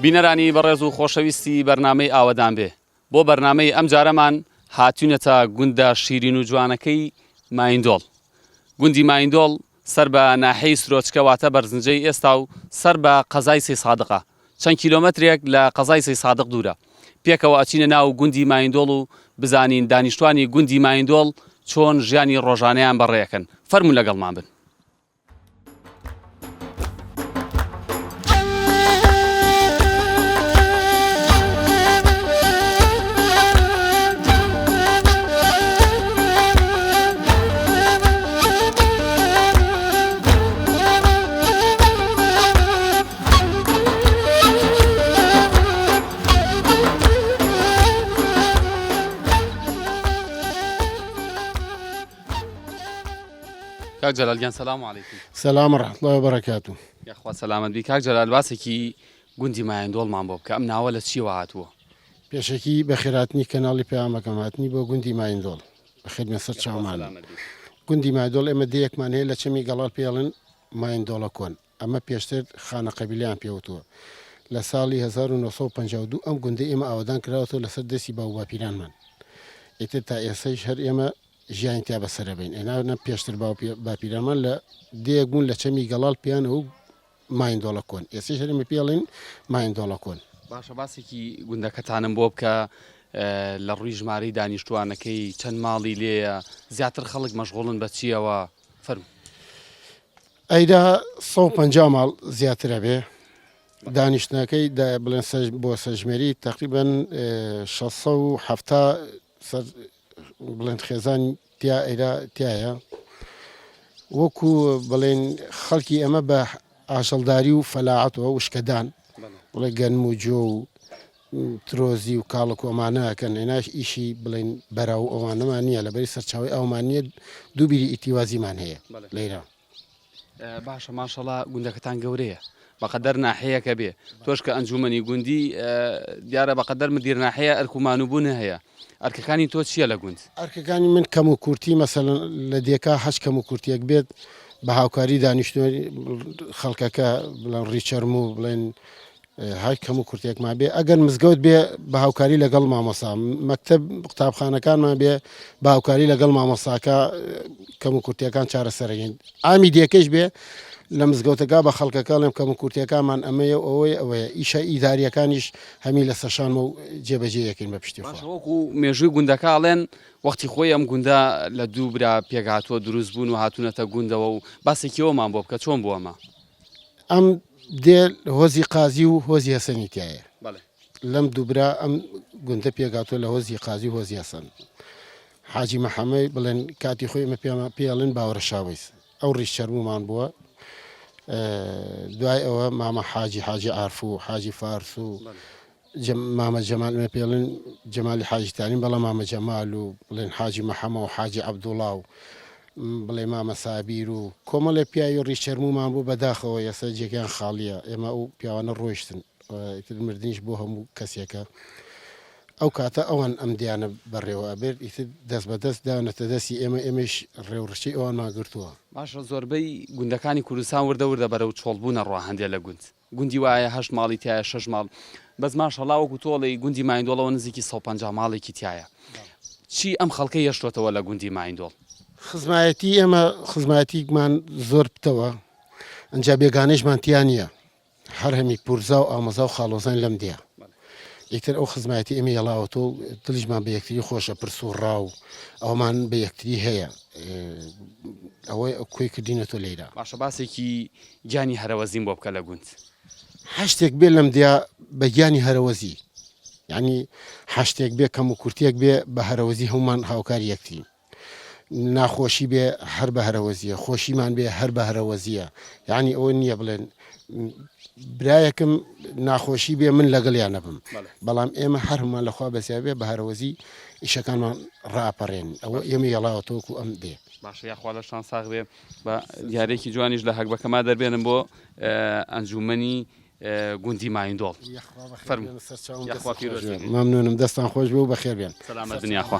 بینەرانی بەڕێز و خۆشەویستی بەرنامەی ئاوەدان بێ بۆ بەرنامەی ئەم جارەمان هاتوونەتە گوندە شیرین و جوانەکەی مایندۆڵ. گوندی مایندۆڵ سەر بە ناحەی سرۆچکە واتە بەرزنجەی ئێستا و سەر بە قەزای سەی سادقە، چەند کیلۆمەترێک لە قەزای سەی سادق دوورە. پێکەوە ئەچینە ناو گوندی مایندۆڵ و بزانین دانیشتوانی گوندی مایندۆڵ چۆن ژیانی ڕۆژانەیان بەڕێیەکەن. فەرموو لەگەڵمان بن. کاک جەلال گیان سەلام عەلەیکم. سەلام ڕەحمەتوڵڵاهی وبەرەکاتوه. یاخوا سەلامەت بی. کاک جەلال باسێکی گوندی مایندۆڵمان بۆ بکە. ئەم ناوە لە چیوە هاتووە؟ پێشەکی بە خێراتنی کەناڵی پەیامەکەم هاتنی بۆ گوندی مایندۆڵ بەخێرمە سەر چاومان. گوندی مایندۆڵ ئێمە دەیەکمان هەیە لە چەمی گەڵال پێڵن مایندۆڵە کۆن. ئەمە پێشتر خانە قەبیلەیان پێوتووە. لە ساڵی 1952 ئەم گوندەی ئێمە ئاوەدان کراوەتەوە لەسەر دەستی باو باپیرانمان. ئیتر تا ئێستەیش هەر ئێمە ژیانی تا بەسەرە بین. ئێنا پێشتر باپیرانمان لە دەیەک بوون لە چەمی گەڵال پیان و مایندۆڵە کۆن. ئێستش هەرێمە پێڵین مایندۆڵە کۆن. باشە باسێکی گوندەکەتانم بۆ بکە لە ڕووی ژمارەی دانیشتوانەکەی چەند ماڵی لێیە، زیاتر خەڵک مەشغوڵن بە چیەوە؟ فەرموو. ئەیدا 150 ماڵ زیاترە بێ. دانیشتنەکەی بڵێن بۆ سەرژمێری تقریبەن 670 بڵێن خێزان تایە. وەکو بڵێن خەڵکی ئەمە بە ئاشەڵداری و فەلاعەتەوە وشکەدان بڵێ گەنم و جۆ و ترۆزی و کاڵک و ئەمانەکەن. هێناش ئیشی بڵێن بەراو ئەوانەمان نییە، لەبەری سەرچاوی ئەومان نیە. دوو بیری ئیتیوازیمان هەیە لێرە. باشە ماشەڵڵا گوندەکەتان گەورەیە بەقەدەر ناحەیەکە بێ. تۆش کە ئەنجومەنی گوندی دیارە بەقەدەر مدیر ناحەیە ئەرکومانوبوونە هەیە. ئەرکەکانی تۆ چییە لە گوند؟ ئەرکەکانی من کەم و کورتی مەسەلەن لە دێکا هەش کەم و کورتێک بێت بە هاوکاری دانیشتووی خەڵکەکە بڵێن ڕیچەرم و بڵێن های کەم و کورتێکمان بێ. ئەگەر مزگەوت بێ بە هاوکاری لەگەڵ مامۆسا، مەکتەب قوتابخانەکانمان بێ بە هاوکاری لەگەڵ مامۆساکە کەم و کورتیەکان چارەسەرەگەین. ئامی دێکەش بێ لە مزگەوتەکە بە خەڵکەکە لەم کەم و کورتیەکانمان ئەمەیە ئەوەیە ئیشە ئیداریەکانیش هەمی لە سەرشانمە و جێبەجێ یەکەین بە پشتی خۆ. وەکو مێژووی گوندەکە ئاڵێن وەختی خۆی ئەم گوندە لە دوو برا پێکهاتووە دروست بوون و هاتوونەتە گوندەوە و باسێکیەوەمان بۆ بکە چۆن بووە ئەمە؟ ئەم دێ هۆزی قازی و هۆزی هەسەنی تایە. لەم دووبرا ئەم گوندە پێکهاتووە لە هۆزی قازی و هۆزی هەسەن. حاجی مەحەمەد بڵێن کاتی خۆی ئێمە پێڵێن باوەڕە شاویس. ئەو ڕیش چەرمومان بووە. دوای ئەوە مامە حاجی عارف و حاجی فارس و مامە جەمال ئێمە پێڵێن جەمالی حاجی تالین، بەڵام مامە جەمال و بڵێن حاجی مەحەمە و حاجی عەبدوڵڵا و بڵێ مامە سابیر و کۆمەڵێ پیاوی و ڕیش چەرمومان بوو بەداخەوە. ئێستا جێگیان خاڵیە. ئێمە ئەو پیاوانە ڕۆیشتن مردنیش بۆ هەموو کەسێکە. ئەو کاتە ئەوان ئەم دیانە بەڕێوە ئەبێت ئیتر دەست بەدەست داونەتە دەستی ئێمەش ڕێوڕشتی ئەوانمان گرتووە. باشە زۆربەی گوندەکانی کوردستان وردە بەرەو چۆڵبوونە ڕوا هەندێک لە گوند. گوندی وایە 8 ماڵی تایە 6 ماڵ. بەس ماشەڵڵا وەکو تۆڵی گوندی مایندۆڵەوە نزیکی 150 ماڵێکی تایە. چی ئەم خەڵکەی هێشتوەتەوە لە گوندی مایندۆڵ؟ خزمایەتی ئێمە خزمایەتیمان زۆر بتەوە. ئەنجا بێگانەیشمان تیا نییە. هەر هەمی پورزا و ئامۆزا و خاڵۆزان لەم دێ. ئیتر ئەو خزمایەتی ئێمە هێڵاوەتەوە دڵیشمان بە یەکتری خۆشە، پرس و ڕاو ئەومان بە یەکتری هەیە. ئەوەی کۆی کردینەوە لێرە. باشە باسێکی گیانی هەرەوەزیم بۆ بکە لە گوند. هەشتێک بێ لەم دیا بە گیانی هەرەوەزی، یعنی هەشتێک بێ کەم و کورتێک بێ بە هەرەوەزی هەمومان هاوکاری یەکتری. ناخۆشی بێ هەر بە هەرەوەزیە، خۆشیمان بێ هەر بە هەرەوەزیە. یعنی ئەوە نییە بڵێن برایەکم ناخۆشی بێ من لەگەڵیان نەبم، بەڵام ئێمە هەر هەمومان لەخوا بەسیا بێ بە هەرەوەزی ئیشەکانمان ڕاپەڕێن. ئەوە ئێمە هێڵاوەتەوەکو ئەم دێ. باشە یاخوا لە شان ساغ بێ بە یارێکی جوانیش لە هەکبەکەما دەربێنم بۆ ئەنجومەنی گوندی مایندۆڵ. مەمنونم، دەستان خۆش بێ و بەخێر بێن. سەلامەت دنیاخوا.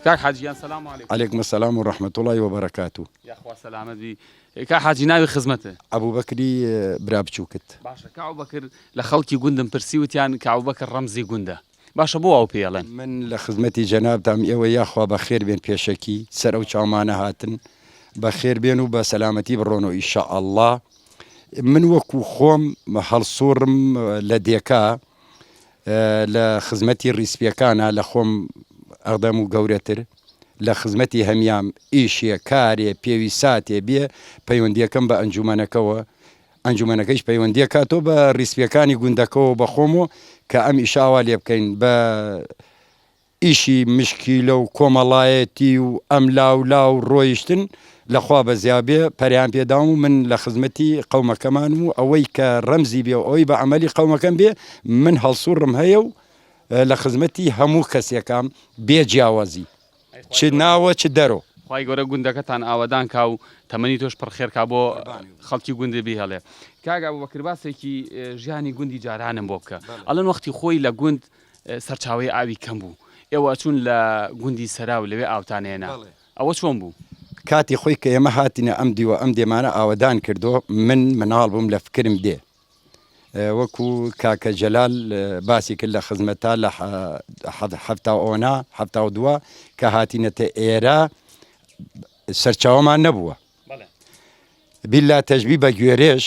کاک حاجیان سلام علیکم. عليكم السلام ورحمة الله وبركاته. یاخوا سەلامەت بی. کاک حاجی ناوی خزمەتە؟ أبو بكري برابچوكت. باشە کاو بەکر لە خەڵکی گوندم پرسیوتیان کاو بەکر ڕەمزی گوندە. باشە بۆ ئەو پێڵێن. من لخدمتي جناب تام إيوه يا خوا بخير بين بيشكي سر أو شامانة هاتن بخير بينو بسلامتي برونو إن شاء الله. من وكو خوم هالصورم لديكا لخدمتي الريسبيكانا لخوم أقدمو قورتر لخدمتي هميام إيشيا كاري بيويساتي بيه بيونديكم بأنجومانكوا أنجومانكيش بيونديكاتو بريسبيكاني قندكو بخومو كأم إشاوة ليبكين إيشي مشكلة وكومالايتي وأملاو لاو رويشتن لخوا بزيابي بريان بيداوم من لخدمتي قوم كمان أوي كرمزي بي أوي بعملي قوم كان بي من هالصور مهيو لخدمتي همو كسيكام بيجاوزي چ ناوە چ دەرۆ خی گەورە گوندەکەتان ئاوادان کا و تەمەنی تۆش پڕخێرکا بۆ خەڵکی گوندی بی هەڵێ کاگا بەکر باسێکی ژیانی گوندی جارانم بۆ بکە ئەڵەن وەختی خۆی لە گوند سەرچاوی ئاوی کەم بوو ئێوە چوون لە گوندی سەرا و لەوێ ئاوتانێنە ئەوە چۆن بوو کاتی خۆی کە ئێمە هاتینە ئەم دیوە ئەم دێمانە ئاوادان کردو من مناڵ بووم لە فکرم دێ وەکو کاکە جەلال باسی کرد لە خزمەتا لە هەفتا ئۆنا هەفتا و دووە کە هاتینەتە ئێرە سەرچاوەمان نەبووە بیلا تەژبی بە گوێرێش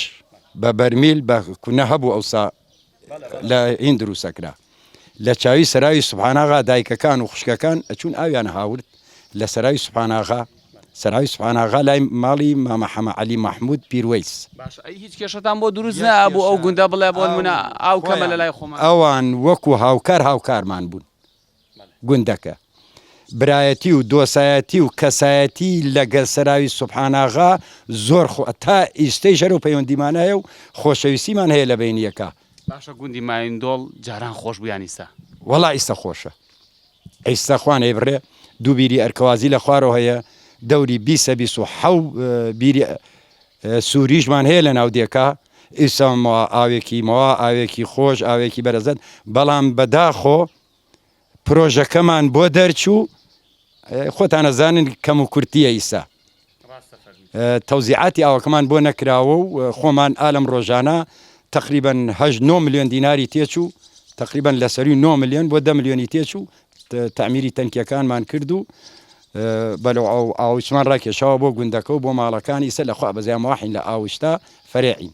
بە بەرمیل بە کوونە هەبوو ئەوسا لە هین دروستەکرا لە چاوی سەراوی سوبحاناغا دایکەکان و خوشکەکان ئەچوون ئاویان هاورد لە سەراوی سوبحاناغا سەراوی سوبحاناغا لای ماڵی مامە حەمە عەلی مەحموود پیرۆیس باش ئەی هیچ کێشەتان بۆ دروست نەبوو ئەو گوندە بڵێ بۆن منە ئاو کەمە لە لای خۆمان ئەوان وەکو هاوکارمان بوون گوندەکە برایەتی و دۆسایەتی و کەسایەتی لەگەڵ سەراوی سوبحاناغا زۆر تا ئیستەی ژەرە و پەیوەندیمانایە و خۆشەویستیمان هەیە لە بینیەکە باشە گوندی مایندۆڵ جاران خۆش بوویان ئیستا وەڵا ئیستا خۆشە ئیستا خوانێ بڕێ دوو بیری ئەرکەوازی لە خوارەوە هەیە دەوری 20 بیری سووریژمان هەیە لە ناودێکە ئیسا ئاوێکی مەوە ئاوێکی خۆش ئاوێکی بەرەزەت بەڵام بەداخۆ پرۆژەکەمان بۆ دەرچوو خۆتان ئەزانن کەم و کورتیە ئیسا تەوزیعاتی ئاوەکەمان بۆ نەکراوە و خۆمان ئالم ڕۆژانە تقریبا 9 ملیۆن دیناری تێچوو تقریبا لەسەری 9 ملیۆن بۆ 10 ملیۆنی تێچوو تەعمیری تەنکیەکانمان کرد و بەلەو ئاوچمان ڕاکێشەوە بۆ گوندەکە و بۆ ماڵەکانی ئیسە لەخوا بەزیان واحین لە ئاوشتا فەرێعین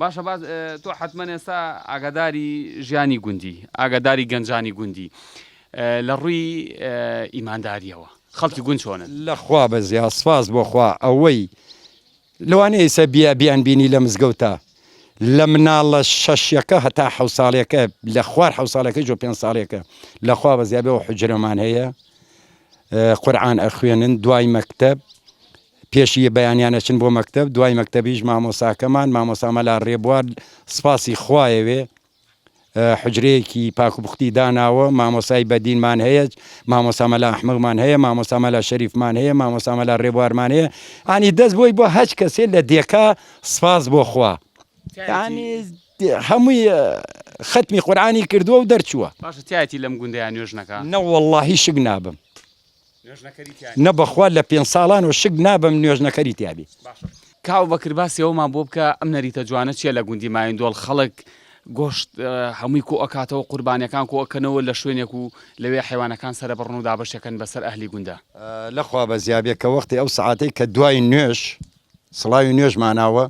باشە باز تۆ حتممە ئێستا ئاگاداری ژیانی گوندی ئاگاداری گەنجانی گوندی لە ڕووی ئیمانداریەوە خەڵکی گوند چۆنن لەخوا بەزیا سپاس بۆ خوا ئەوەی لەوانەیە ئێستا بیان بینی لە مزگەوتە لە مناڵە شەشەکە هەتا حەو ساڵێکە لە خوار حەو ساڵەکە جۆ 5 ساڵێکە لەخوا بەزیابەوە حجرەمان هەیە قورعان ئەخوێنن دوای مەکتەب پێشی بەیانیانەچن بۆ مەکتەب دوای مەکتەبیش مامۆساکەمان مامۆسامەلا ڕێبوار سپاسی خوایەوێ حجرەیەکی پاکوبختی داناوە مامۆسای بەدینمان هەیە مامۆسامەلا ئەحمەدمان هەیە مامۆسامەلا شەریفمان هەیە مامۆسامەلا ڕێبوارمان هەیە ئانی دەست بۆی بۆ هەچ کەسێ لە دێکا سپاس بۆ خوا ینی هەمووی ختمی قورعانی کردووە و دەرچووە باشە تایەتی لەم گوندەیان نوێژنەکە نەوەڵڵاهی شک نابم نە بەخوا لە 5 ساڵان و شک نابم نوێژنەکەری تیابی کاو بەکر باسی ئەومان بۆ بکە ئەم نەریتە جوانە چیە لە گوندی مایندۆڵ خەڵک گۆشت هەمووی کۆ ئەکاتەوە قوربانیەکان کۆ ئەکەنەوە لە شوێنێک و لەوێ حیوانەکان سرە بڕن و دابەشەکەن بەسەر ئەهلی گوندە لەخوا بەزیابێت کە وەختی ئەو سعاتەی کە دوای نوێژ سڵاوی نوێژماناوە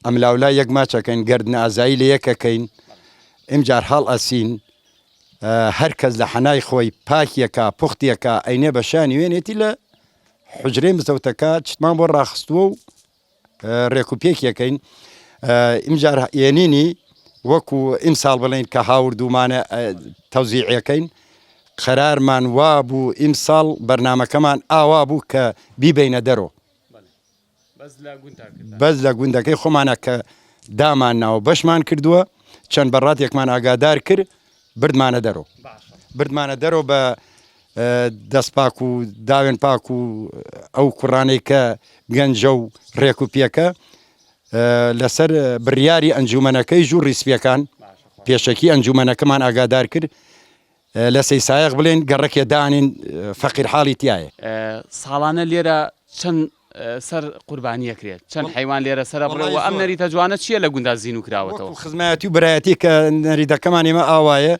ئەم لاولای یەک ماچەکەین گەردن ئازایی لە یەکەکەین ئمجار هەڵ ئەسین هەر کەس لە حەنای خۆی پاکیەکە پوختیەکە ئەینێ بەشانی وێنێتی لە حجرەی مزەوتەکە چتمان بۆ ڕاخستووە و ڕێکوپێکیەکەین ئمجار ئێنینی وەکو ئیمساڵ بڵین کە هاوردومانە تەوزیعەکەین قەرارمان وا بوو ئیمساڵ بەرنامەکەمان ئاوا بوو کە بیبینە دەرۆ بەس لە گوندەکەی خۆمانە کە دامان ناوە بەشمان کردووە چەند بەڕاتێکمان ئاگادار کرد بردمانە دەرۆ بە دەست پاک و داوێن پاک و ئەو کوڕانەی کە گەنجە و ڕێکوپیەکە لەسەر بڕیاری ئەنجومەنەکەی ژوور ڕیسپیەکان پێشەکی ئەنجومەنەکەمان ئاگادار کرد لە سەیسایق بڵێن گەڕەکێ دانین فەقیر حاڵی تایە ساڵانە لێرە چەند سەر قوربانیەکرێت چەند حیوان لێرە سەر بڕەوە ئەم نەریتە جوانە چییە لە گوندا زین و کراوەتەوە خزمەتی و برایەتی کە نەریدەکەمان ئێمە ئاوایە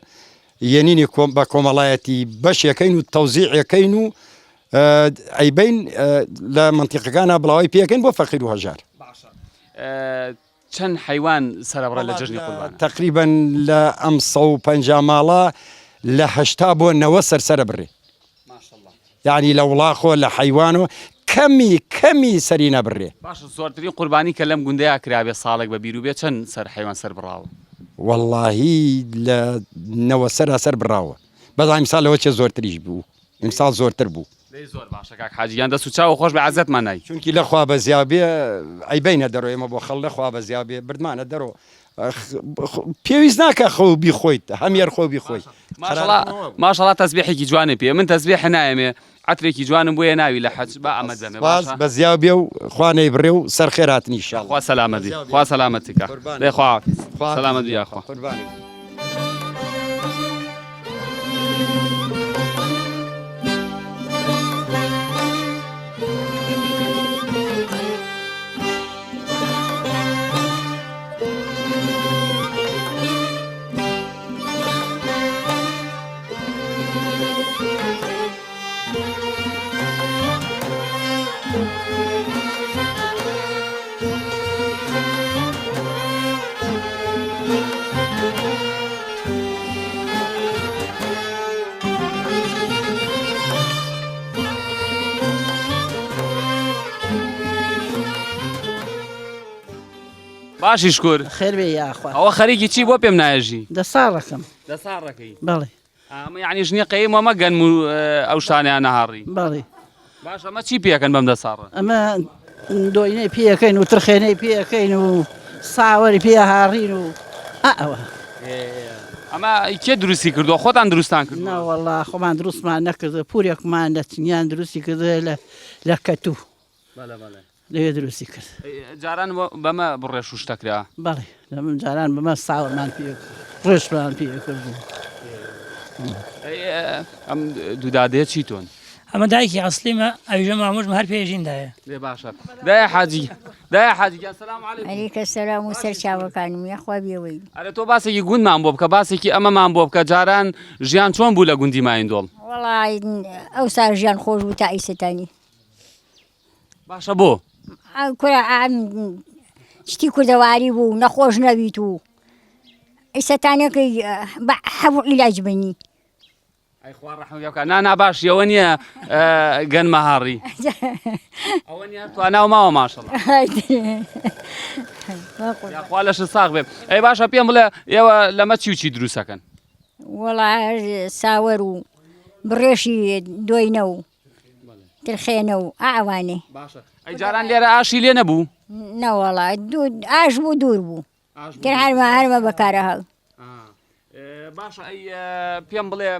یەنینی بە کۆمەڵایەتی بەشەکەین و تەوزیعەکەین و ئەیبین لە منتیقەکانە بڵاوی پێەکەین بۆ فەقیر و هەژار چەند حیوان سەرەبڕە لە جژنی قوربان تقریبا لە ئەم 150 ماڵە لە 80 بۆ 90 سەرسرە بڕێ یعنی لە وڵاخۆ لە حیوانەوە کەمی سەری نەبڕێ باشە زۆرترین قوربانی کە لەم گوندەیە کرابێ ساڵێک بە بیر و بێ چەند سەر حیوان سەر بڕاوە واللهی لە 90 سەر بڕاوە بەڵام ئیمساڵ لەوە چێ زۆرتریش بوو ئیمساڵ زۆرتر بوو زۆر باشە کاک حاجیان دەست و چاوە خۆش بە عەزەتمان نای چونکی لەخوا بە زیابێ ئەیبینە دەرۆ ئێمە بۆ خەڵ لەخوا بە زیابێ بردمانە دەرۆ پێویست ناکە خەو بیخۆیت هەمێر خۆ بیخۆیت ماشەڵڵا تەسبیحێکی جوانێ پێ من تەسبیح نایەمێ عەترێکی جوانم بۆیە ناوی لە حەج با ئەمە دەمێ بە زیاو بێ و خوانەی بڕێ و سەر خێراتنی ئینشاءڵڵا خوا سەلامەتی خوا سەلامەتی کە دەی خوا سەلامەت بیاخوا قوربانی باشی شکر خێر بێ یاخوا ئەوە خەریکی چی بۆ پێم نایەژی دە ساڵەکەم دەساڕەکەی بەڵێ ئەمە یعنی ژنی قەیم وەمە گەن و ئەو شانیان نەهاڕی بەڵێ باش ئەمە چی پێکەن بەم دەساڕە ئەمە دۆینەی پێەکەین و ترخێنەی پێەکەین و ساوەری پێ هاڕین و ئەوە ئەمە کێ دروستی کردووە خۆتان دروستان کرد ناوەڵا خۆمان دروستمان نەکردە پورێکمان لە چنیان دروستی کردە لە کەتوو لەوێ دروستی کرد جاران بەمە بڕێ شوشتەکرا بەڵێ لە من جاران بەمە ساوەمان پێ ڕێشمان پێ کردبوو ئەم دوودادەیە چی تۆن ئەمە دایکی ئەسلیمە ئەویژە مامۆژم هەر پێژیندایە لێ باشە دایە حاجیگیان سەلام عەلەیکوم ئەلیکە سەلام و سەر چاوەکانم یاخوا بێوەی ئەرە تۆ باسێکی گوندمان بۆ بکە باسێکی ئەمەمان بۆ بکە جاران ژیان چۆن بوو لە گوندی مایندۆڵ وەڵای ئەو سار ژیان خۆش بوو تا ئیسەتانی باشە بۆ کورە شتی کوردەواری بوو نەخۆش نەبیت و ئیسەتانەکەی هەبوو عیلاج بنی ئەیخوا ڕەحمەتی بکات نا باش ئەوە نییە گەن مەهاڕی ئەوە نیە توانە و ماوە ماشەڵڵا یاخوا لەشت ساغ بێ ئەی باشە پێم بڵێ ئێوە لەمە چی و چی دروستەکەن وەڵا ساوەر و بڕێشی دۆینە و ترخێنە و ئاوانێ باشە ئەی جاران لێرە ئاشی لێ نەبوو نەوەڵا ئاش بوو دوور بوو تر هەرمە بەکارە هەڵ باشە ئەی پێم بڵێ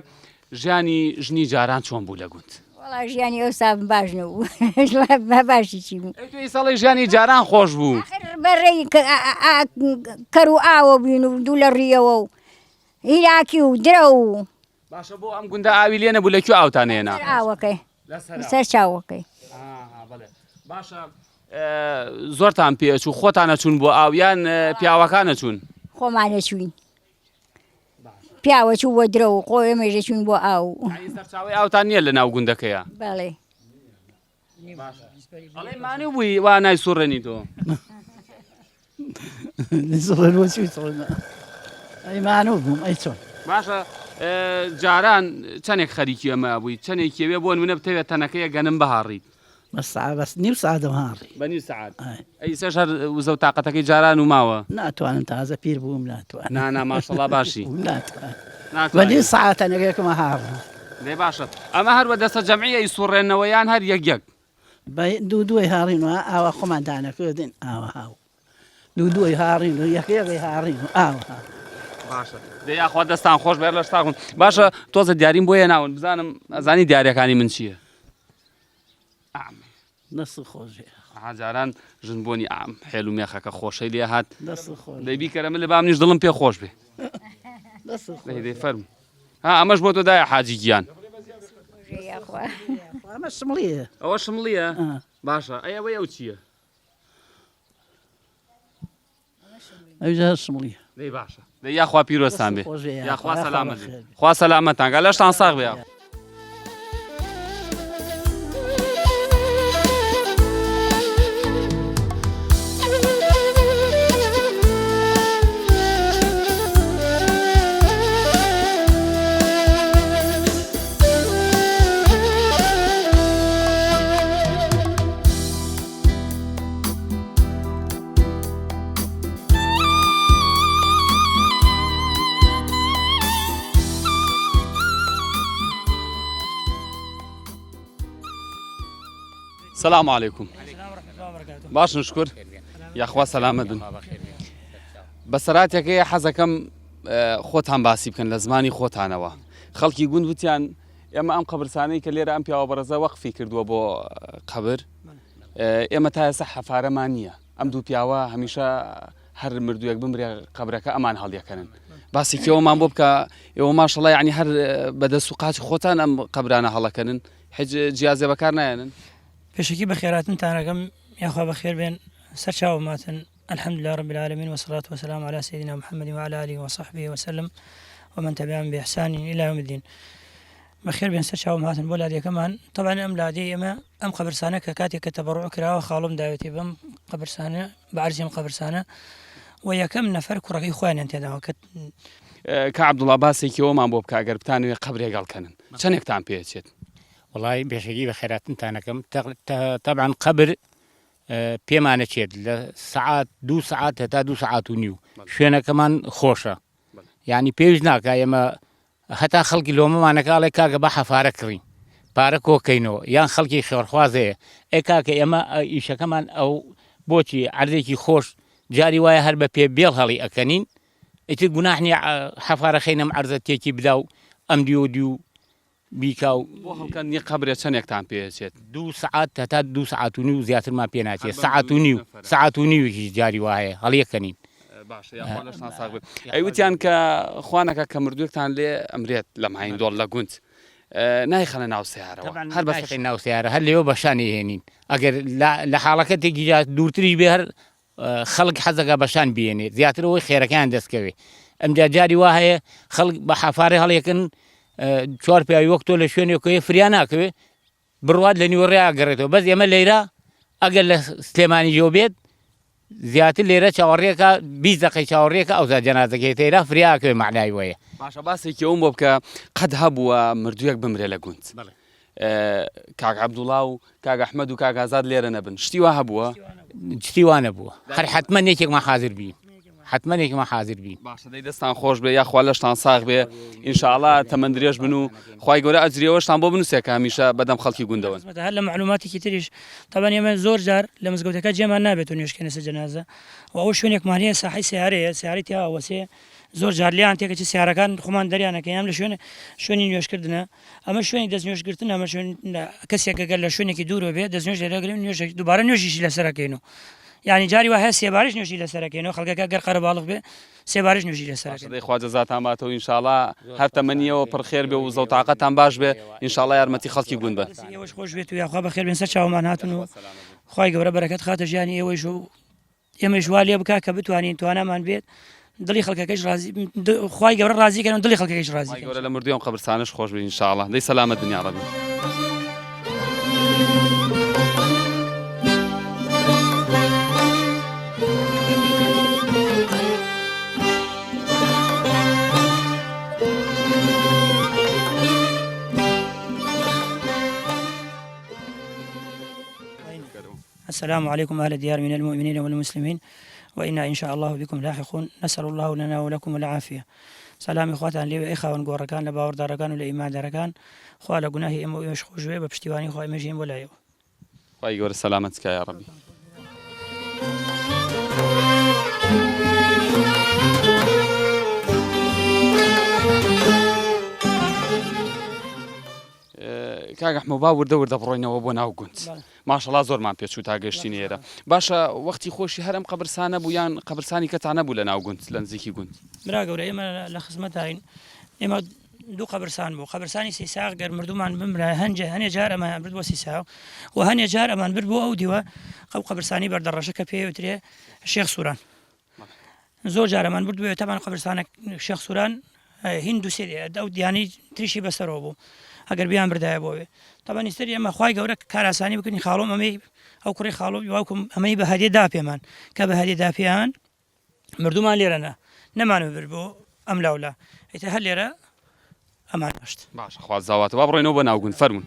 ژیانی ژنی جاران چۆن بوو لە گوند وەڵا ژیانی ئەوسا باش نەبوو باشی چی بوو توی ساڵی ژیانی جاران خۆش بوو بەڕێی کەر و ئاوە بین و دوو لە ڕیەوە و هیراکی و درە و باشە بۆ ئەم گوندە ئاوی لێ نەبوو لەکوێ ئاوتانێنا ئاوەکەی سەر چاوەکەی باشە زۆرتان پێچوو خۆتانە چوون بۆ ئاویان پیاوەکانە چوون خۆمانە چوین پیاوە چوو بۆ درە و خۆ ئێمەژە چوین بۆ ئاو سەرچاوی ئاوتان نییە لە ناو گوندەکەیە بەڵێ ئەڵێ مانی بووی وا نای سوڕێنی تۆ ئەیمانوو بووم ئەی چۆن باشە جاران چەندێک خەریکی ئەمە بووی چەندێکیوێ بۆ نمونە بتەوێت تەنەکەیە گەنم بەهاڕیت بەس نیو سعادەم هاڕی بە نیو سەعات ئەی سەر وزە و تااقەتەکەی جاران و ماوە ناتوانم تازە پیر بووم ناتوان نانا ماشەڵڵا باشی بە نی ساعتەنەکەکەمە هاڕم لێ باشە ئەمە هەر بە دەستە جەمعیە ئیسوڕێنەوەیان هەر یەک دوای هاڕینەوە ئاوا خۆمان دانەکردین ئاوە هاو دوای هاڕین و یەکەکەی هاڕین و ئاوە باشە دەیاخوا دەستان خۆش بێر لە شتاخون باشە تۆزە دیاریم بۆیە ناون بزانم ئەزانی دیارەکانی من چییە دەست خۆش هاجاران ژن بۆنی ئام حێل و مێخەکە خۆشەی لێ هات دەیبی کەرە من لە بام نیش دڵم پێ خۆش بێ دەی فەرم ئەمەش بۆ تۆ دایە حاجی گیان ئەمە شمڵیە ئەوە شمڵیە باشە ئەوە ئەو چییە ئەوجار شمڵیە دەی باشە دەی یاخوا پیرۆستان بێ یاخوا سەلامەت خوا سەلامەتان گە لەشتان ساغ بێ السلام عليكم باش نشكر يا اخوا سلامة بن بەسەراتێکەیە حەزەکەم خۆتان باسی بکەن لە زمانی خۆتانەوە خەڵکی گوند وتیان ئێمە ئەم قەبرستانەی کە لێرە ئەم پیاوە بەڕێزە وەقفی کردووە بۆ قەبر ئێمە تا ئێستا حەفارەمان نییە ئەم دوو پیاوە هەمیشە هەر مردوویەک بمرێ قەبرەکە ئەمان هەڵیەکەنن باسێکەوەمان بۆ بکە ئێوە ماشەڵڵا یعنی هەر بەدەست و قاچی خۆتان ئەم قەبرانە هەڵەکەنن هیچ جیازێ بەکار نایەنن پێشکی بە خێراتنتانەکەم یاخوا بەخێر بێن سەر چاوماتن الحمد لله رب العالمين والصلاة والسلام على سيدنا محمد وعلى آله وصحبه وسلم ومن تبعهم بإحسان إلى يوم الدين بخير بين سر شاوم هاتن بولادي كمان طبعا ام لادي ام قبرسانه كاتي كتبرع كراوه خالم داوتي بم قبرسانه بعرزم قبرسانه ويا كم نفر كرقي خوان انت دا كعبد الله باسي كيومان بوب كاغر بتانوي قبري قال كنن شنك تام بيتشت والله بيشجي بخيرات انتانكم طبعا قبر بيمانه تشيد ساعات 2 ساعات حتى 2 ساعات ونيو شوينه كمان خوشه يعني بيجناك ايما حتى خلقي لو ما نقال كاغا بحا فاركري باركو كينو يان خلقي خير خوازه اكاكا اما ايش كمان او بوتي عرضي خوش جاري وايا هربا بي بيل هلي اكنين اتي غناحني حفاره خينا معرضتي كي بداو ام ديو بيكاو وهل كان يقبر شنك تام بيتشت 2 ساعات حتى 2 ساعات ونيو زياتر ما بيناتي ساعات ونيو جاري وايا هلي اكنين باش يا خوانا شان صاغبي اي وتيان كخوانك كمردوكتان لي امريت لمعين دول لاغونت ناي خلنا ناو سياره طبعا هل بس ناو سياره هل يو بشاني هنين اگر لحالكتي جات دورتري بهر خلق حزقه بشان بيني زياتر وي خير كان دسكوي ام جاري واهي خلق بحفاري هل يكن شور بي وقت ولا شنو كوي فريانا كوي برواد لني وريا قريتو بس يما ليرا اقل سليماني جوبيت زياتر ليرة شاوريكا 20 دقيقة شاوريكا أو جنازة كيتيرا فرياك معناي ويا. باشا باسي كيوم بوبكا قد هبوا مردويك بمري لقونت. كاك عبد الله وكاك أحمد وكاك آزاد ليرة نبن. شتي هبوا؟ شتي وانا بوا. خر حتما نيجي ما حاضر بين. حتما نيجي ما حاضر بين. باشا دي دستان خوش بي يا خوالش تان صاغ بي إن شاء الله تمندريش بنو خواي قولا أجري وش تان بو بنو سيكا هميشا بدم خلقي قندوان. هلا معلوماتي كتيرش طبعا يوم زور جار لما زقوتك جمع نابت ونيش كنس جنازة وأول شو نيك مالية صحي سيارتها وسي زور جار لي أنتي كتير سيارة كان خمان دري أنا كيام لشون نيوش كردنا أما شون دز نيوش كردنا أما شون كسيك قال لشون كيدور وبيه دز نيوش لقريب نيوش دوباره نيوش يشيل سركينو يعني جاري وهاي سيبارش نيوش يشيل سركينو خلقك أجر قرب بالغ به سيبارش نيوش يشيل سركينو. خواجه ذات عماته إن شاء الله هر تمنية وبرخير به وزوت عقد عم باش به إن شاء الله يرمتي خلقي قند به. يوش خوش بيت ويا خاب خير بنسر شاو معناتنو خواي قبر بركة خاطر يعني يوشو يمشوالي بكا كبتواني تو أنا من بيت دلي خلقك إيش رازي خواي قبر رازي كانوا دلي خلقك إيش رازي. خواي قبر لما رديهم قبر سانش خوش به إن شاء الله. دي سلامة الدنيا ربي. السلام عليكم أهل الديار من المؤمنين والمسلمين وإنا إن شاء الله بكم لاحقون نسأل الله لنا ولكم العافية. سلام إخواتنا لي إخوان قوركان لباور داركان ولا داركان خوالا جناهي إمو يشخوش به بپشتیوانی خواه مجیم ولا يو. خواهي قور سلامتك يا ربي. كاغ احمد باور دور دبروينا وبونا وكنت ما شاء الله زور ما بيشو تاغشتيني هذا باشا وقتي خوشي هرم قبرسانه بويان قبرساني كتعنا بولنا وكنت لنزيكي كنت براغ ولا اما لخصمتين اما دوو قەبرستان بوو قەبرستانی سیساغ گەر مردومان بمرە هەنێ جار ئەمان برد بۆ سیساو و هەنێ جار ئەمان برد بۆ ئەو دیوە ئەو قەبرستانی بەردەڕەشە کە پێوترێ شێخ سووران زۆر جارەمان برد بووە تامان قەبرستانە شێخ سووران هین دووسێ ئەو دیانی تریشی بەسەرەوە بوو ئەگەر بیان بردایە بۆوێ تامان ئیستری ئەمە خوای گەورە کاراسانی بکەنی خاڵۆم ئەمەی ئەو کوڕی خاڵۆ واوکم ئەمەی بە هەدیێدا پێمان کە بە هەدیێدا پێیان مردومان لێرەنە نەمانە بر بۆ ئەم لاولا ئیتە هەر لێرە ئەمان هەشت باش خواز زاواتە با بڕێنەوە بە ناوگون فەرمون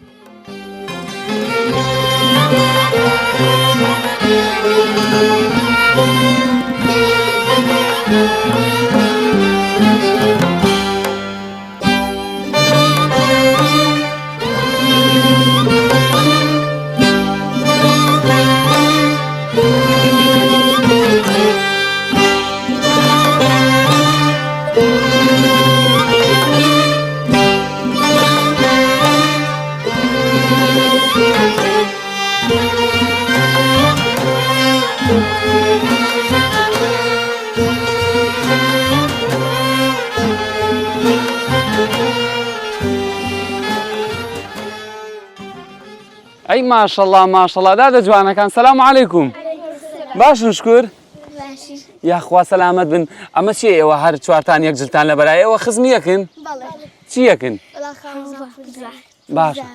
ئەی ماشەڵڵا ماشەڵڵا دادە جوانەکان سەلام عەلەیکوم باشن شکر یاخوا سەلامەت بن ئەمە چیە ئێوە هەر چوارتان یەک جلتان لە بەرای ئێوە خزمی یەکن چی یەکن باشە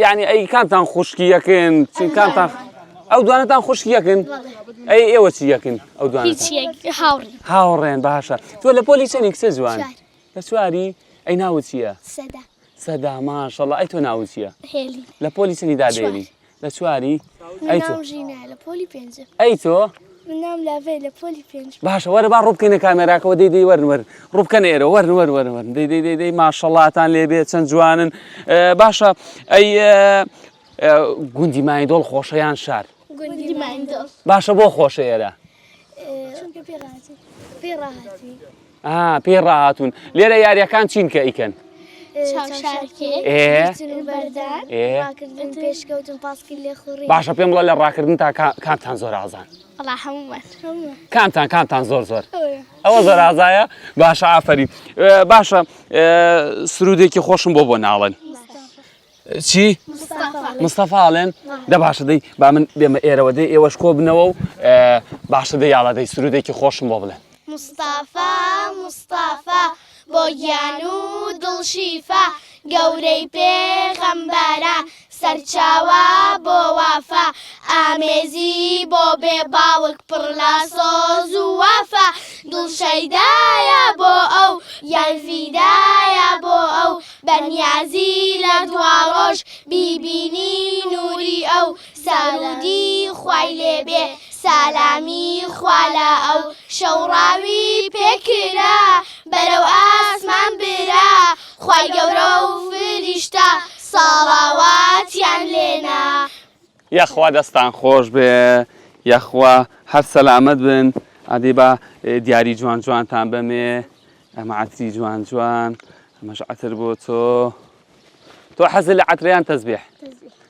یعنی ئەی کامتان خوشکی یەکن کامتان ئەو دوانەتان خوشکی یەکن ئەی ئێوە چی یەکن ئەو دوانەتان هاوڕێن باشە تۆ لە پۆلی چەندی کچە جوان لە چواری ئەی ناوت چییە سەدا ماشەڵڵا ئەی تۆ ناوت چییە لە پۆلی چەندی دادێنی لە چواری ئەی تۆ ئەی تۆ باشە وەرە با ڕووبکەینە کامێراکەوە دەی وەرن ڕووبکەنە ئێرە وەرن دەی ماشەڵڵاتان لێبێ چەند جوانن باشە ئەی گوندی مایندۆڵ خۆشەیان شار باشە بۆ خۆشە ئێرە پێی ڕاهاتوون لێرە یاریەکان چین کە ئیکەن باشە پێم بڵێ لە ڕاکردن تا کامتان زۆر ئازان کامتان زۆر ئەوە زۆر ئازایە باشە ئافەری باشە سرودێکی خۆشم بۆ ناڵێن چی؟ مستەفاڵێن دە باشە دەی با من بێمە ئێرەوە دەی ئێوەش کۆ بنەوە و باشە دەی یاڵە دەی سرودێکی خۆشم بۆ بڵێن مستەفا بۆ گیان و دڵشیفە گەورەی پێغەمبەرە سەرچاوە بۆ وافە ئامێزی بۆ بێ باوک پڕ لە سۆز و وافە دڵشەیدایە بۆ ئەو یانفیدایە بۆ ئەو بەنیازی لە دواڕۆژ بیبینی نووری ئەو سارودی خوای لێبێ سالامی خوا لە ئەو شەوڕاوی پێکرا بەرەو ئاسمان برا خوای گەورە و فریشتە ساڵاواتیان لێنا یاخوا دەستان خۆش بێ یاخوا هەر سەلامەت بن ئادی بە دیاری جوان جوانتان بەمێ ئەمە عەتری جوان ئەمەش عەتر بۆ تۆ حەزت لە عەترەیان تەزبیح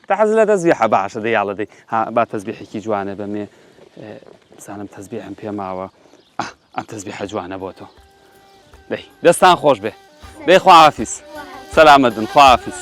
تا حەزت لە تەزبیحە باشە دەی یاڵە دەی با تەزبیحێکی جوانە بەمێ بزانم تەزبیحم پێ ماوە ئەم تەزبیحە جوانە بۆ تۆ دەی دەستان خۆش بێ دەی خواحافیز سەلامەت بن خواحافیز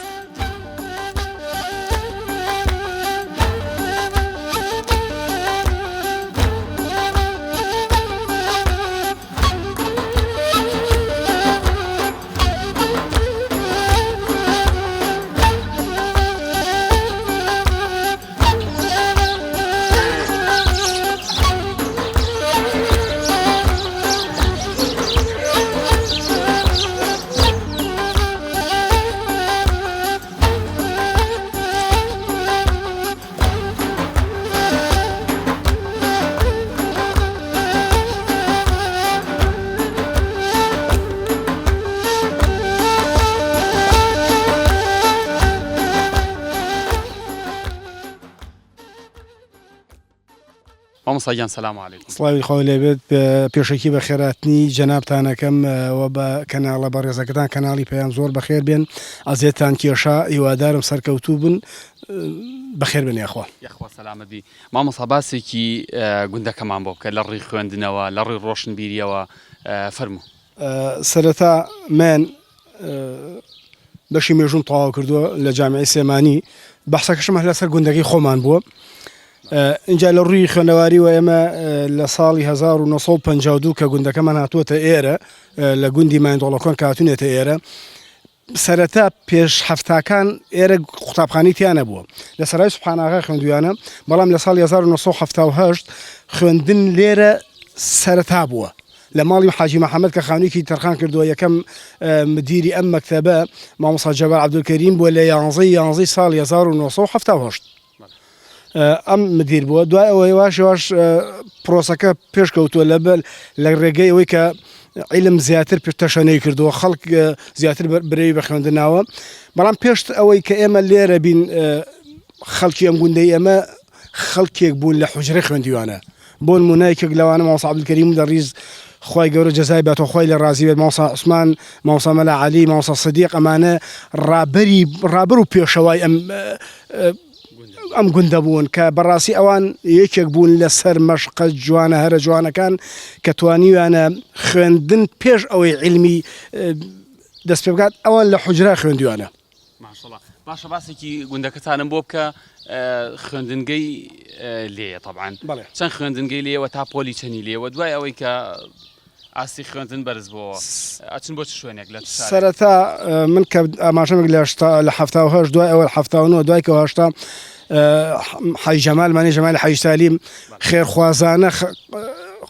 مامۆستاگیان سەلام عەلەیکوم سڵاوی خۆی لێبێت پێشەکی بە خێراتنی جەنابتانەکەم و بە کەناڵە بەڕێزەکەتان کەناڵی پێیان زۆر بەخێر بێن ئەزیێتان کێشا هیوادارم سەرکەوتوو بن بەخێر بن یاخوا سەلامەت بی مامۆستا باسێکی گوندەکەمان بۆ بکە لە ڕێی خوێندنەوە لە ڕێی ڕۆشنبیریەوە فەرموو سەرەتا من بەشی مێژوم تەواو کردووە لە جامعی سێمانی بەحسەکەشم لەسەر گوندەکەی خۆمان بووە. اینجا لە ڕووی خوێنەواریوە ئێمە لە ساڵی 1952 کە گوندەکەمان هاتووەتە ئێرە لە گوندی مایندۆڵەکۆن کاتونێتە ئێرە سەرەتا پێش هەفتاکان ئێرە قوتابخانەی تیانە بووە لە سەرای سوبحاناغا خوێندویانە بەڵام لە ساڵی 1970 خوێندن لێرە سەرەتا بووە لە ماڵی حاجی محەممەد کە خانوویکی تەرخان کردووە یەکەم مدیری ئەم مەکتەبە مامۆستا جەبار عەبدولکەریم بووە لە 11 ساڵی 1970 ئەم مدیر بووە دوای ئەوەی واش پرۆسەکە پێشکەوتووە لە ڕێگەی ئەوەی کە عیلم زیاتر پێشتەشەنەی کردووە خەڵک زیاتر برەوی بە خوێندناوە بەڵام پێشت ئەوەی کە ئێمە لێرە بین خەڵکی ئەم گوندەی ئەمە خەڵکێک بوون لە حوجرە خوێندیوانە بۆ نمونایەکێک لەوانە مامۆستا عەبدولکەریم دەڕیز خی گەورە جەزای بێتەوە خۆی لە ڕازی بێت مامۆستا عوسمان مامۆستا مەلا عەلی مامۆستا سەدیق ئەمانە ڕابەر و پێشەوای ئەم گوندە بوون کە بەڕاستی ئەوان یەکێک بوون لەسەر مەشقە جوانە هەرە جوانەکان کە توانیوانە خوێندن پێش ئەوەی علمی دەست پێ بکات ئەوان لە حوجرا خوێندویانە. باشە باسێکی گوندەکەتانم بۆ بکە خوێندنگەی لێیە طبعاً چەند خوێندنگەی لێەوە تا پۆلی چەنی لێوە دوای ئەوەی کە ئاستی خوێندن بەرز بۆەوە ئەچن بۆ چ شوێنێک لە سەرەتا من کە ئاماژەمێک لە هەفتاهەش دوای ئەوە هەفتاونەوە دوای کە هەشتا حاج جەمال جەمال حاج سالیم خێرخوازانە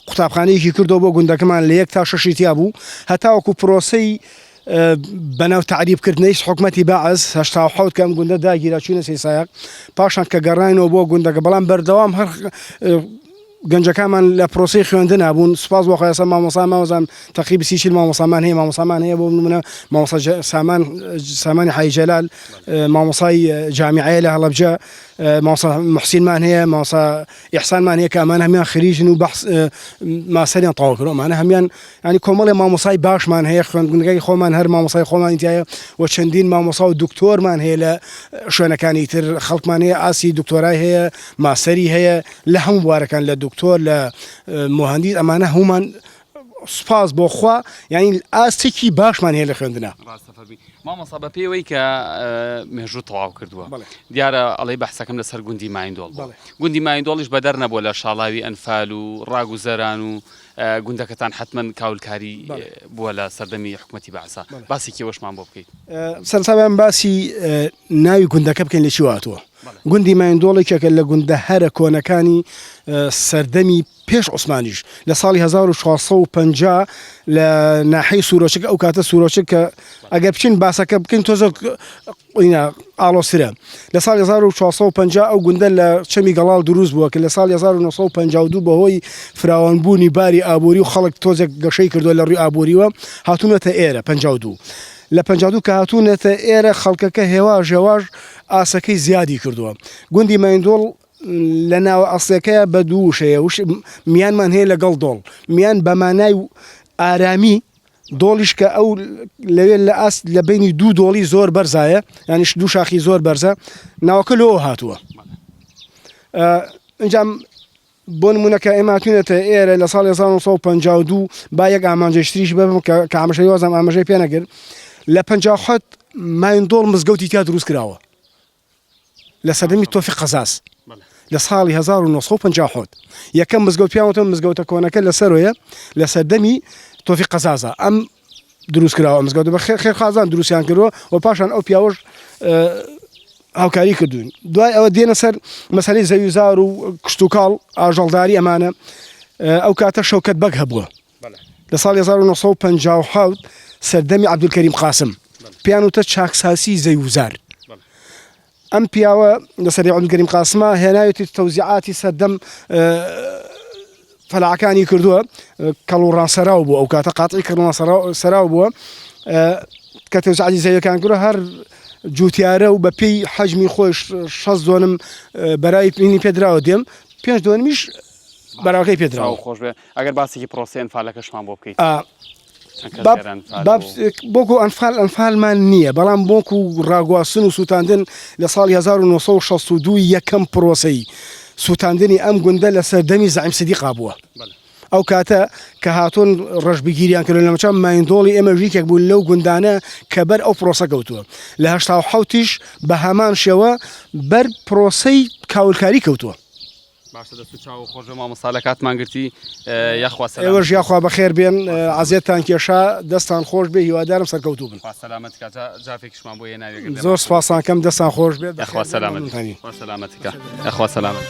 قوتابخانەیەکی کردەوە بۆ گوندەکەمان لە 1 تا 6 تیا بوو هەتاوەکو پرۆسەی بەناو تعریبکردنەی حکومەتی بەعز 87 کەم گوندە داگیرا چوونە سێسایەک پاشان کە گەڕاینەوە بۆ گوندەکە بەڵام بەردەوام هەر گەنجەکەمان لە پرۆسی خوێندن نبوون سوپاس بۆ خۆیاسە مامۆسام تەقریبی 30 مامۆسامان هەیە بۆ نمونە مامۆستا سامانی حاج جەلال مامۆسای جامیعەیە لە هەڵەبجە مامۆستا محسینمان هەیە مامۆستا ئیحسانمان هەیە کە ئەمانە هەمیان خریژن و بەحس ماسەریان تەواو کردووە ئەمانە هەمیان ینی کۆمەڵی مامۆسای باشمان هەیە خوێندنگەی خۆمان هەر مامۆسای خۆمان تایە و چەندین مامۆسا و دکتۆرمان هەیە لە شوێنەکانی تر خەڵکمان هەیە ئاسی دکتۆرای هەیە ماسەری هەیە لە هەموو بوارەکان لە دکتۆر لە مهندس ئەمانە هەمومان سپاس بۆ خوا ینی ئاستێکی باشمان هەیە لە خوێندنە. مامۆستا بە پێوەی کە مێژوو تەواو کردووە دیارە ئەڵێ بەحسەکەم لەسەر گوندی مایندۆڵ گوندی مایندۆڵیش بەدەر نەبووە لە شاڵاوی ئەنفال و ڕاگوزەران و گوندەکەتان حتمما کاولکاری بووە لە سەردەمی حکومەتی بەعسا باسی کێوەشمان بۆ بکەیت. سەرساویان باسی ناوی گوندەکە بکەین لە چی هاتووە. گوندی مایندۆڵێکێکە لە گوندە هەرە کۆنەکانی سەردەمی پێش عوسمانیش لە ساڵی 1650 لە ناحەی سوورۆچک ئەو کاتە سوورۆچک کە ئەگەر بچین باسەکە بکەین تۆزە ئاڵۆسرە لە ساڵی 1650 ئەو گوندە لە چەمی گەڵاڵ دروست بووە کە لە ساڵی 1952 بەهۆی فراوانبوونی باری ئابووری و خەڵک تۆزێک گەشەی کردووە لە ڕووی ئابووریوە هاتوونەتە ئێرە 52 لە 52 کە هاتوونەتە ئێرە خەڵکەکە هێواژ ئاسەکەی زیادی کردووە گوندی مایندۆڵ لە ناوە ئەسڵەکەیە بە دووشەیە میانمان هەیە لەگەڵ دۆڵ میان بەمانای ئارامی دۆڵیش کە ئەو لەوێ لە ئاست لە بینی دوو دۆڵی زۆر بەرزایە یانیش دوو شاخی زۆر بەرزە ناوەکە لەوە هاتووە. ئەنجام بۆ نمونونەکە ئێماتونێتە ئێرە لە ساڵی 1952 با یەک ئامانجەشتریش ببم کە ئاماژەی وازم ئاماژەی پێ نەگرت لە 57 مایندۆڵ مزگەوتی تیا دروست کراوە لە سەردەمی تۆفیق قەزاز لە ساڵی 1950 یەکەم مزگەوت پیاوەتە مزگەوتە کۆنەکە لەسەرۆیە لە سەردەمی تۆفیق قەزازە ئەم دروست کراوە مزگەوت بە خێرخوازان دروستیان کردووە و پاشان ئەو پیاوەش هاوکاری کردوون دوای ئەوە دێنە سەر مەسەلەی زەویزار و کشتتوکاڵ ئاژەڵداری ئەمانە ئەو کاتە شەوکەت بەگ هەبووە لە ساڵی 1950 سەردەمی عەبدولکەریم قاسم پیانوتە چاکساسی زەویزار ئەم پیاوە لە سەردەمی عەبدولکەریم قاسمە هێناوێتی تەوزیعاتی سەردەم فەلاعەکانی کردووە کەڵوڕان سەراو بووە ئەو کاتە قاتعی کردنەوە سەراو بووە کە تەوزیعاتی زەویەکان کردووە هەر جوتیارە و بە پێی حەجمی خۆش 6 دۆنم بەرای پینی پێدراوە دێم 5 دۆنمیش بەراوەکەی پێدراوە خۆش بێ ئەگەر باسێکی پرۆسی ئەنفالەکەشمان بۆ بکەیت بۆکو ئەنفالمان نییە بەڵام بۆکو ڕاگواستن و سووتاندن لە ساڵی 1962 یەکەم پرۆسەی سووتاندنی ئەم گوندە لە سەردەمی زەعیم سیدیق بووە ئەو کاتە کە هاتوون ڕژبگیریان کرد لە مەچە مایندۆڵی ئێمە ژیکێک بوو لەو گوندانە کە بەر ئەو پرۆسە کەوتووە لە هەشتا و حەوتیش بە هەمان شێوە بەر پرۆسەی کاولکاری کەوتووە. باشە دەست و چاو خۆش بە مامۆستالەکاتمان گرتی یاخوا سەلام. ئێوەش یاخوا بەخێر بێن عەزیەتان کێشا دەستان خۆش بێ هیوادارم سەرکەوتوو بن. خوا سەلامەتیکە جافێکیشمان بۆ یە ناوێ زۆر سپاسان دەستان خۆش بێت یاخوا سەلامەتی خوا سەلامەتیکە یاخوا سەلامەت.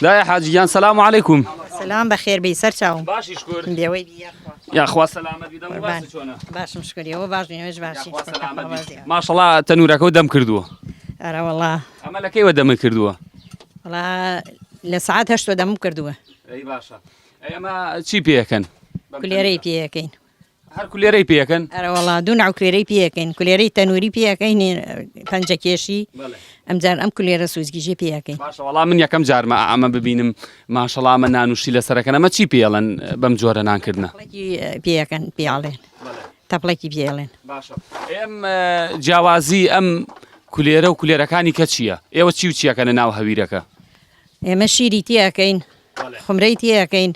لا يا حاجيان السلام عليكم. سلام بخير بي سرچاو باشي شكر بيوي يا اخوا سلامت بدم باش شلونه باش مشكوري هو باش نيش باشي ما شاء الله تنورك ودم كردوه ارا والله اما لكي ودم كردوه والله لساعات هشت ودم كردوه اي باشا اي اما تشي بيكن كليري بيكين هر كليري بيكن ارا والله دون كليري بيكين كليري تنوري بيكين فنجا كيشي ام جار ام كليري سوزكي جي بيكين ما شاء الله من يكم جار ما اما ببينم ما شاء الله من نانوشي لسركنا ما تشي بيلن بمجورا نانكدنا بيكن بيالين تبلكي بيالين باشا ام جوازي ام كليرة وكليرة كاني كتشيا ايوه تشي وتشيا كان ناو هبيرك ام شيري تيكين خمري تيكين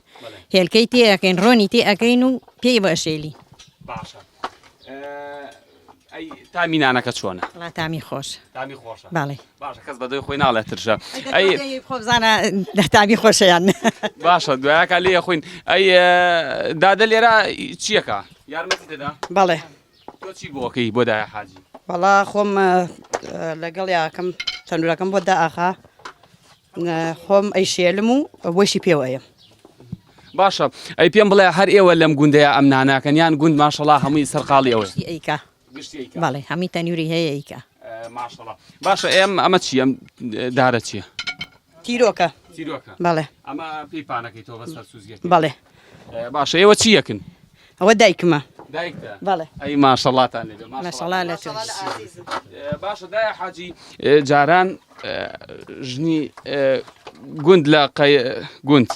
هيلكي تيكين روني تيكين بي باشيلي باشا اي تامين انا كتشونه لا تامي خوش تامي خوشه بالي باشا كز بدو خوينا على ترجع اي خبز انا تامي خوش يعني باشا دوياك علي يا خوين اي دادل يرا تشيكا يار متى دا بالي تو تشي بوكي بودا يا حاجي والله خوم لقل ياكم تنوركم بودا اخا خوم اي شيلمو وشي بيويا باشا اي بيم بلا هر اي ولا مغونديا امنانا كان يان غوند ما شاء الله همي سرقالي اوي ايكا بالي همي تنوري هي ايكا ما شاء الله باشا ام اما تشي ام دارتشي تيروكا بالي اما بيبانا كي تو بس سوزيك بالي باشا ايوا تشيكن هو دايكما دايكتا بالي اي ما شاء الله تاني ما شاء الله لا تقول باشا دا يا حاجي جاران جني غوند لا غوند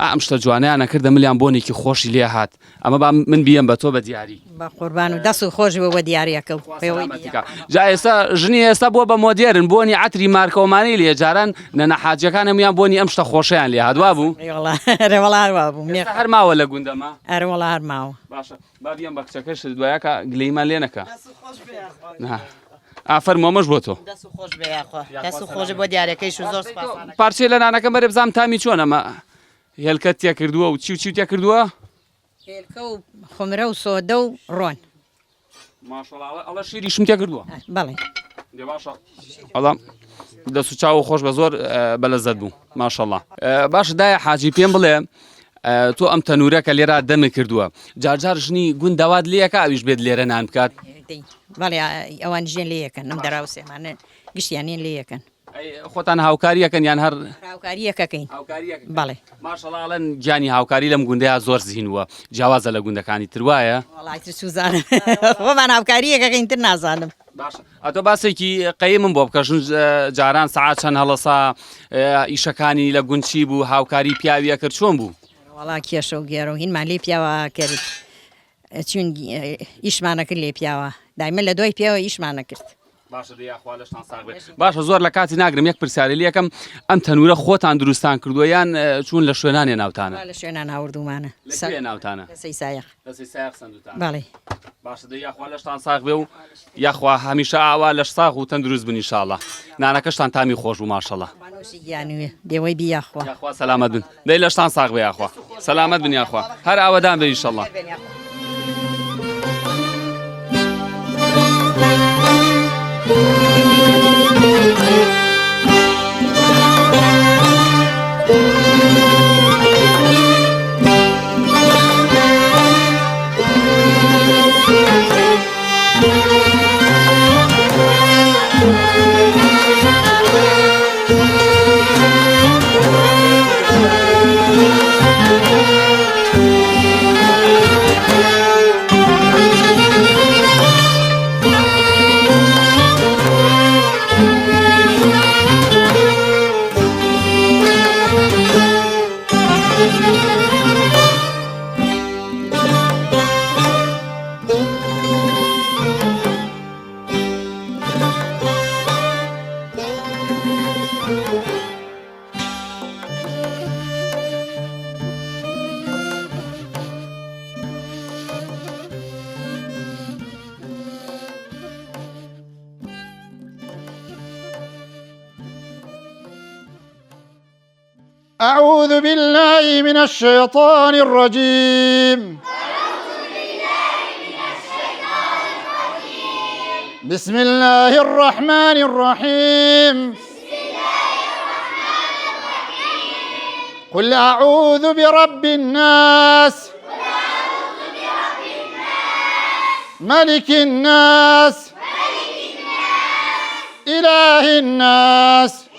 ئەمشتە جوانیانە کردە ملیان بۆنێکی خۆشی لێ هات ئەمە من بیەم بە تۆ بە دیاری بە قوربان و دەست و خۆش بۆ دیارەکە و جا ئێستا ژنی ئێستا بۆ بە مۆدێرن بۆنی عتری مارکەومانی لێ جاران نەنەحاجەکان هەمویان بۆنی ئەم شتە خۆشیان لێ هاتوا بوو ڕێوەڵار بوو هەر ماوە لە گوندەما ئەرەوەڵار ماوە باشە با بیەم بە کچەکەش دوایەکە گلەیمان لێ نەکە ئافەرمۆمەش بۆ تۆ دەست و خۆش بۆ دیارەکەیش و زۆر پارچەی لە نانەکەم بەرە بزانم تامی چۆنەمە هێلکە تیا کردووە و چی و چی تیا کردووە هێلکە و خمرە و سۆدە و ڕۆن ئەڵە شیریشم تیا کردووە بەڵێ باشە ئەڵام دەست و چاو خۆش بە زۆر بەلەزەت بوو ماشەڵڵا باشە دایە حاجی پێم بڵێ تۆ ئەم تەنورەکە لێرە دەمە کردووە جارجار ژنی گوند داوات لێیەکە ئەویش بێت لێرە نان بکات بەڵێ ئەوان ژێن لێ یەکەن ئەم دەراوسێمانە گشتیانێن لێ یەکەن خۆتان هاوکاریەکەن یان هەر هاوکاریەکەکەین بەڵێ ماشەڵڵەن گیانی هاوکاری لەم گوندەیە زۆر زیینوە جیاوازە لە گوندەکانی تروایە وڵایتر سوزانە خۆمان هاوکاریەکەکەین تر نازانم ئەتۆ باسێکی قەی من بۆ بکەشن جاران سعات چەند هەڵەسا ئیشەکانی لە گونچی بوو هاوکاری پیاویە کرد چۆن بوو وڵا کێشە و گێرە و هینمان لێ پیاوە کرد چون ئیشمانە کرد لێ پیاوە دایمە لە دوای پیاوە ئیشمانە کرد باشە زۆر لە کاتی ناگرم یەک پرسیاری لەکەم ئەم تەنورە خۆتان دروستان کردووە یان چوون لە شوێنانی ناوتانە لە شوێنان هاوردومانە ناوتانە سایق بەڵێ باشە یاخوا لەشتان ساغ بێ و یاخوا هەمیشە ئاوا لەش ساغ و تەندروست بن ئینشاءڵڵا نانەکەشتان تامی خۆش بوو ماشەڵڵا دێوەی بیاخوا یاخوا سەلامەت بن دەی لەشتان ساغ بێ یاخوا سەلامەت بن یاخوا هەر ئاوەدان بێ ئینشاءڵڵا أعوذ بالله من الشيطان الرجيم. بسم الله الرحمن الرحيم. قل أعوذ برب الناس ملك الناس إله الناس.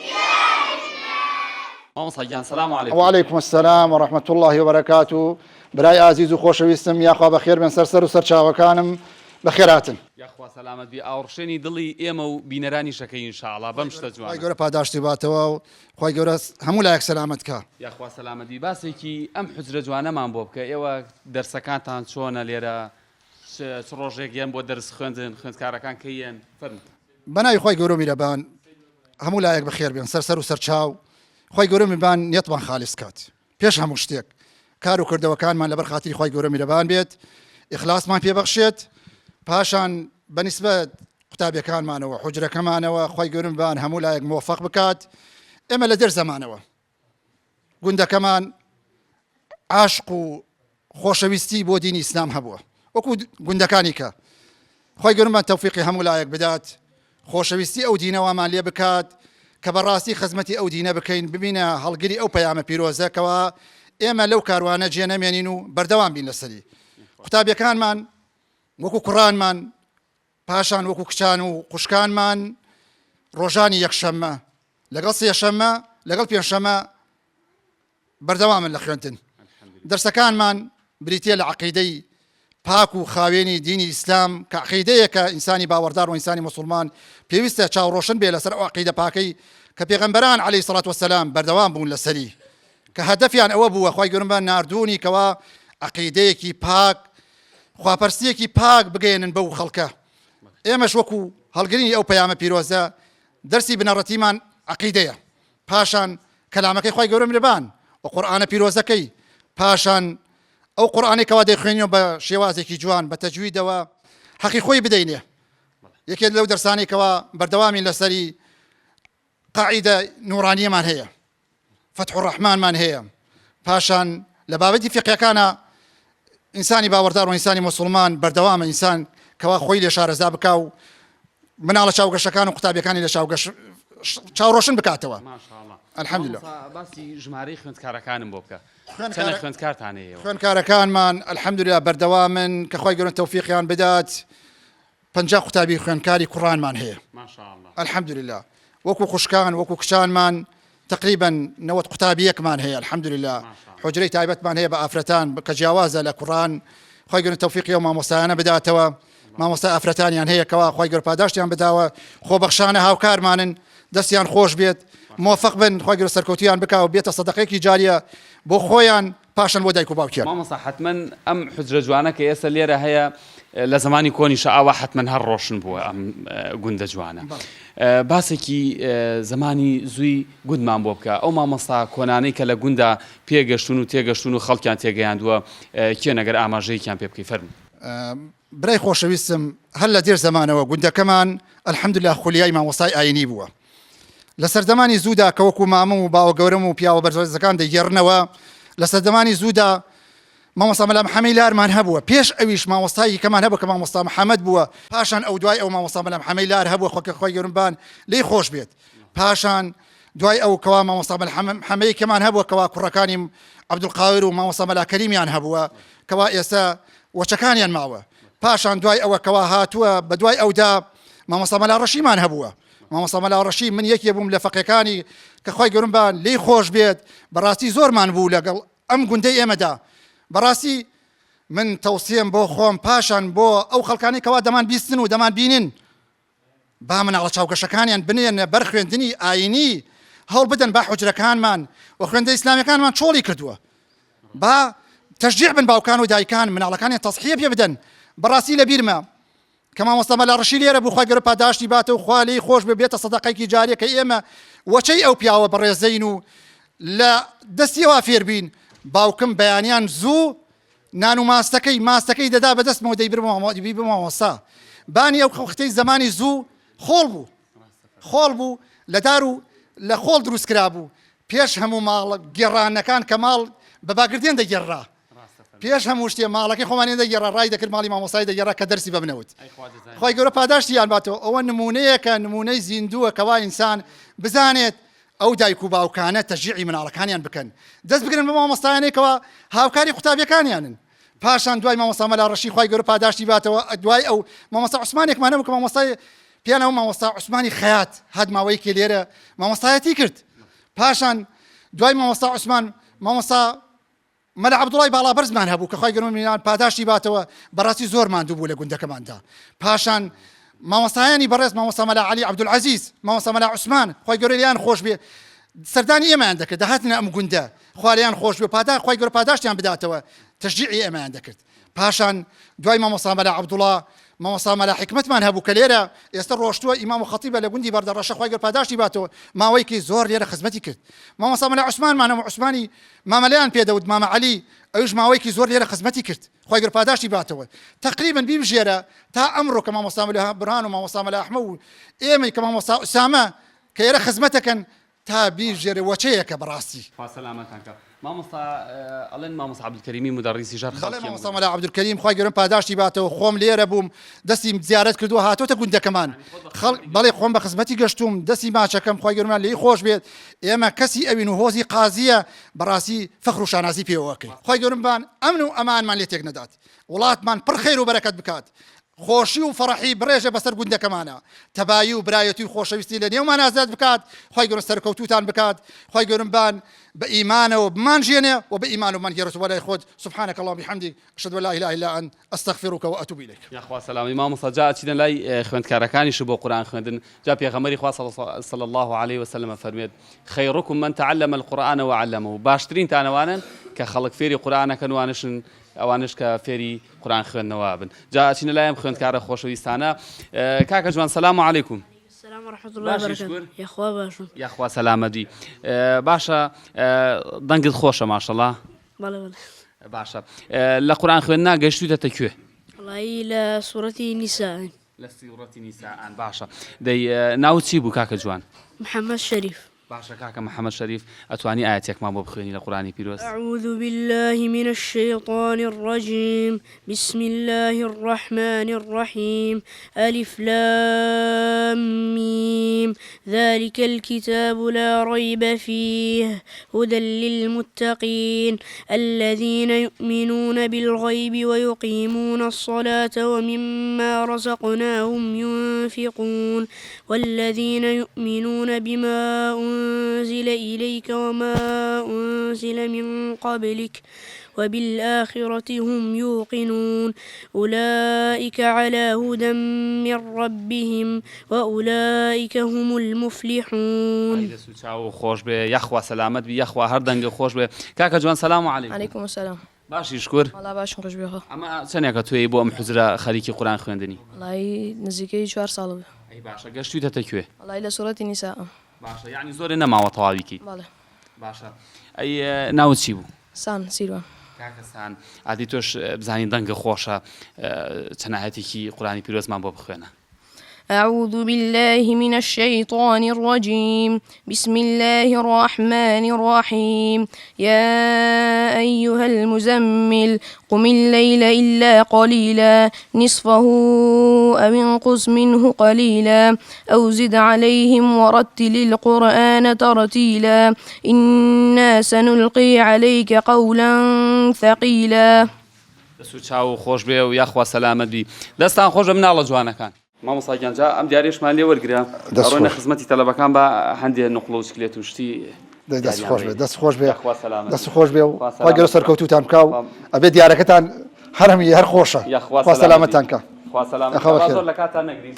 السلام عليكم. وعليكم السلام ورحمة الله وبركاته. براي عزيز وخۆشەویستم یاخوا بەخێر بن سەر و سەرچاوەکانم بەخێراتن. یاخوا سەلامەت بی ئاوڕشێنی دڵی ئێمە و بینەرانی شەکەی ئینشاءڵڵا بەم شتە جوانە. خی گەورە پاداشتی باتەوە و خی گەورە هەموو لایەک سەلامەت کە. یاخوا سەلامەتی باسێکی ئەم حجرە جوانەمان بۆ بکە. ئێوە دەرسەکانتان چۆنە لێرە چ ڕۆژێک یان بۆ دەرس خوێندن خوێندکارەکان کەیەن فەرموو. بەناوی خی گەورە میرەبان هەموو لایەک بەخێر بێن سەر و سەرچاو. خی گەورە میبان نێتمان خالیس کات پێش هەموو شتێک کار و کردەوەکانمان لەبەر خاتری خی گەورە میرەبان بێت ئیخلاسمان پێبەخشێت پاشان بەنسبەت قوتابیەکانمانەوە حجرەکەمانەوە خی گەورە میبان هەموو لایەک موفق بکات. ئێمە لە دەرزەمانەوە گوندەکەمان عاشق و خۆشەویستی بۆ دینی ئیسلام هەبووە وەکو گوندەکانی کە خی گەورەمان تەوفیقی هەموو لایەک بدات خۆشەویستی ئەو دینەوەمان لێ بکات کە بەڕاستی خزمەتی ئەو دینە بکەین ببینە هەڵگری ئەو پەیامە پیرۆزەکەوە ئێمە لەو کاروانە جێ نەمێنین و بەردەوام بین لەسەری قوتابیەکانمان وەکو کوڕانمان پاشان وەکو کچان و قوشکانمان ڕۆژانی یەکشەممە لەگەڵ سێشەممە لەگەڵ پێنجشەممە بەردەوامن لە خوێندن. دەرسەکانمان بریتە لە عەقیدەی پاک و خاوێنی دینی ئیسلام کە عەقیدەیەکە ئینسانی باوەڕدار و ئینسانی موسڵمان پێویستە چاوڕۆشن بێ لەسەر ئەو عەقیدە پاکەی کە پێغەمبەران عەلەیهی سەڵات وەسەلام بەردەوام بوون لەسەری کە هەدەفیان ئەوە بووە خی گەورەمان ناردوونی کەوا عەقیدەیەکی پاک خواپەرستیەکی پاک بگەێنن بەو خەڵکە. ئێمەش وەکو هەڵگرنی ئەو پەیامە پیرۆزە دەرسی بنەڕەتیمان عەقیدەیە پاشان کەلامەکەی خی گەورە میرەبان و قورئانە پیرۆزەکەی پاشان ئەو قورئانێکەوە دەیخوێنیەوە بە شێوازێکی جوان بە تەجویدەوە حەقی خۆی بدەینێ. یەکێک لەو دەرسانێکەوە بەردەوامی لەسەری قاعیدە نورانیەمان هەیە فتح الرحمانمان هەیە پاشان لە بابەتی فقهەکانە ئینسانی باوەڕدار و ئینسانی موسڵمان بەردەوامە ئینسان کەوا خۆی لێ شارەزا بکا و مناڵە چاوگەشەکان و قوتابیەکانی لە چاوڕۆشن بکاتەوە. الحەمدولله. باسی ژمارەی خوێندکارەکانم بۆ بکە. چەند خوێندکارتان هەیە؟ خوێندکارەکانمان الحەمدولله بەردەوامن کە خی گەورە تەوفیقیان بدات 50 قوتابی خوێندکاری کوڕانمان هەیە الحەمدولله. وەکو خوشکان وەکو کچانمان تقریبا 90 قوتابیەکمان هەیە الحەمدولله. حجرەی تایبەتمان هەیە بە ئافرەتان کە جیاوازە لە کوڕان خی گەورە تەوفیقی و مامۆستایانە بداتەوە مامۆستا ئافرەتانیان هەیە کەوا خی گەورە پاداشتیان بداوە خۆبەخشانە هاوکارمانن دەستیان خۆش بێت موفق بن خی گەورە سەرکەوتیان بکا و بێتە سەدەقەیەکی جاریە بۆ خۆیان پاشان بۆ دایک و باوکیان. مامۆستا حتمەن ئەم حجرە جوانە کە ئێستا لێرە هەیە لە زمانی کۆنی شەعاوە حتمەن هەر ڕۆشن بووە ئەم گوندە جوانە. باسێکی زمانی زووی گوندمان بۆ بکە ئەو مامۆستا کۆنانەی کە لە گوندا پێگەشتون و تێگەشتون و خەڵکیان تێگەیاندووە کێ نەگەر ئاماژەیەکیان پێ بکەی فەرموو. برای خۆشەویستم هەر لە دێر زمانەوە گوندەکەمان الحەمدولله خولیای مامۆستای ئاینی بووە. لە سەردەمانی زوودا کە وەکو مامە و باوە گەورەم و پیاوە بەرزەکان دەیگەڕنەوە لە سەردەمانی زوودا مامۆستا مەلا محەمەدی لارمان هەبووە پێش ئەویش مامۆستایی کەمان هەبووە کە مامۆستا محەممەد بووە پاشان ئەو دوای ئەو مامۆستا مەلا محەمەدی لار هەبووە خۆکە خۆی گەورمبان لێی خۆش بێت پاشان دوای ئەو کەوا مامۆستا محەممەدی کەمان هەبووە کەوا کوڕەکانی عەبدولقادر و مامۆستا مەلا کەریمیان هەبووە کەوا ئێستا وەچەکانیان ماوە پاشان دوای ئەوە کەوا هاتووە بە دوای ئەودا مامۆستا مەلا ڕەشیمان هەبووە مامۆستا مەلا ڕەشی من یەکێ بووم لە فەقێکانی کە خۆی گەورمبان لێی خۆش بێت بەڕاستی زۆرمان بوو لەگەڵ ئەم گوندەی ئێمەدا بەڕاستی من تەوسیەم بۆ خۆم پاشان بۆ ئەو خەڵکانی کەوا دەمان بیستن و دەمان بینن با مناڵە چاوگەشەکانیان بنێنە بەر خوێندنی ئاینی هەوڵ بدەن با حوجرەکانمان و خوێندە ئیسلامیەکانمان چۆڵی کردووە با تەشجیع بن باوکان و دایکان مناڵەکانیان تەصحیە پێ بدەن بەڕاستی لە بیرمە کە مامۆستا مەلا ڕەشی لێرە بوو خۆی گەورە پاداشتی باتە و خوا لێی خۆش بێتە سەدەقەیەکی جاریە کە ئێمە وەچەی ئەو پیاوە بەڕێزەین و لە دەستیەوە فێر بین باوکم بەیانیان زوو نان و ماستەکەی دەدا بەدەستمەوە دەیبی بمامۆستا بانی ئەو وەختەی زمانی زوو خۆڵ بوو لە دار و لە خۆڵ دروست کرا بوو پێش هەموو ماڵ گێڕانەکان کە ماڵ بە باگردێن دەگەڕا پێش هەموو شتێ ماڵەکەی خۆمانێن دەگەڕا ڕای دەکرد ماڵی مامۆستای دەگەڕا کە دەرسی ببنەوت خی گەورە پاداشتیان باتەوە ئەوە نمونەیەکە نمونەی زیندووە کەوا ئینسان بزانێت ئەو دایک و باوکانە تەژیعی مناڵەکانیان بکەن دەست بگرن بە مامۆستایانێکەوە هاوکاری قوتابیەکانیانن پاشان دوای مامۆستا مەلا ڕەشی خی گەورە پاداشتی باتەوە دوای ئەو مامۆستا عوسمانێکمانە بوو کە مامۆستای پیانەوە مامۆستا عوسمانی خەیات هەد ماوەیەکی لێرە مامۆستایەتی کرد پاشان دوای مامۆستا عوسمان مامۆستا مەلا عەبدوڵای باڵا بەرزمان هەبوو کە خی گەورە میان پاداشتی باتەوە بەڕاستی زۆر ماندوو بوو لە گوندەکەماندا پاشان مامۆستایانی بەڕێز مامۆستا مەلا عەلی عەبدولعەزیز مامۆستا مەلا عوسمان خی گەورە لیان خۆش بێ سەردانی ئێمەیان دەکرد دەهاتنە ئەم گوندە خوا لیان خۆش بێ خی گەورە پاداشتیان بداتەوە تشجیعی ئێمەیان دەکرد پاشان دوای مامۆستا مەلا عەبدوڵا مامۆستا مەلا حکمەتمان هەبوو کە لێرە ئێستا ڕۆشتووە ئیمام و خەتیبە لە گوندی بەردەڕەشە خی گەورە پاداشتی باتەوە ماوەیەکی زۆر لێرە خزمەتی کرد مامۆستا مەلا عوسمانمانەوە عوسمانی مامەلەیان پێدەوت مامە عەلی ئەوش ماوەیەکی زۆر لێرە خزمەتی کرد خی گەورە پاداشتی باتەوە تقریبا بیبژێرە تا ئەمڕۆ کە مامۆستا مەلا برهان و مامۆستا مەلا ئەحمەد و ئێمەی کە مامۆستا ئوسامە کە ئێرە خزمەتەکەن تا بیژێرە وەچەیەکە بەڕاستی مامۆستا ئەڵێن مامۆستا عەبدولکەریمی مدەڕیسی ژار خەڵکی مامۆستا مەلا عەبدولکەریم خی گەورە پاداشتی باتەوە خۆم لێرە بووم دەستی زیارەت کردووە هاتۆتە گوندەکەمان بەڵێ خۆم بە خزمەتی گەشتوم دەستی ماچەکەم خی گەورەمان لێی خۆش بێت ئێمە کەسی ئەوین و هۆزی قازیە بەڕاستی فەخر و شانازی پێوەکەی خی گەورەمان ئەمن و ئەمانمان لێ تێک نەدات وڵاتمان پڕ خەیر و بەرەکەت بکات خۆشی و فەڕەحی بڕێژە بەسەر گوندەکەمانە تەبایی و برایەتی و خۆشەویستی لە نێومان ئازاد بکات خی گەورە سەرکەوتوتان بکات خی گەورەمان بە ئیمانەوە بمانژێنێ و بە ئیمان و مانگێڕێتەوە لای خۆت سبحانك اللهم وبحمدك أشهد أن لا إله إلا أنت أستغفرك وأتوب إليك یاخوا سەلامی مامۆستا جا چیدن لای خوێندکارەکانیش بۆ قورئان خوێندن جا پێغەمبەری خوا صلی الله عليه وسلم فەرمێت خەیڕکم من تعلم القرآن وعلمه باشترین تانەوانن کە خەڵک فێری قورئانەکەن وانشن ئەوانش کە فێری قورئان خوێندنەوە بن جا چینە لایم خوێندکارە خۆشەویستانە کاکە جوان سەلام عەلیکوم السلام ورحمة الله وبركاته ياخوا باشم یاخوا سەلامەتی باشە دەنگت خۆشە ماشەڵڵا بەڵێ باشە لە قورئان خوێندنا گەشتوویتە کوێ والله لە سوورەتی نیساء لە سوورەتی نیساء باشە دەی ناوت چی بوو کاکە جوان محەممەد شەریف باشە کاکە محەممەد شەریف ئەتوانی ئاەتێکمان بۆ بخوێنی لە قورئانی پیرۆز أعوذ بالله من الشيطان الرجيم بسم الله الرحمن الرحيم ألف لام ميم ذلك الكتاب لا ريب فيه هدى للمتقين الذين يؤمنون بالغيب ويقيمون الصلاة ومما رزقناهم ينفقون والذين يؤمنون بما أنزل إليك وما أنزل من قبلك وبالآخرة هم يوقنون أولئك على هدى من ربهم وأولئك هم المفلحون خوش بێ یاخوا سەلامەت بی یاخوا هەر دەنگە خۆش بێ کاکە جوان سەلام عەلیکوم عليكم السلام باشی شکر والله باش خوش بێخە ئەمە چەندێکە توێی بۆ ئەم حوزرە خەریکی قورئان خوێندنی والله نزیکەی 4 ساڵ بوو ئەی باشە گەشتوویتە کوێ والله لە سوورەتی نیساء باشە یعنی زۆرێ نەماوە تەواویکی بەڵێ باشە ئەی ناوت چی بوو سان سیروان کاکەسان ئادی تۆش بزانین دەنگە خۆشە چەنایەتێکی قورئانی پیرۆزمان بۆ بخوێنە أعوذ بالله من الشيطان الرجيم بسم الله الرحمن الرحيم يا أيها المزمل قم الليل إلا قليلا نصفه أو انقص منه قليلا أو زد عليهم ورتل القرآن ترتيلا إنا سنلقي عليك قولا ثقيلا دەست و چاو خۆش بێ و یاخوا سەلامەت بی دەستان خۆش بە مناڵە جوانەکان مامۆستا گیانجا ئەم دیارێشمان لێ وەرگرا ئەڕۆینە خزمەتی تەلەبەکان بە هەندێک نوقڵە و چکلێت و شتی دەست خۆش بێ دەست خۆش بێ دەست خۆش بێ و خوا گەورە سەرکەوتوتان بکا و ئەبێ دیارەکەتان هەرمی هەر خۆشە خوا سەلامەتتان کە خوا سەلامەت زۆر لە کاتان نەگرین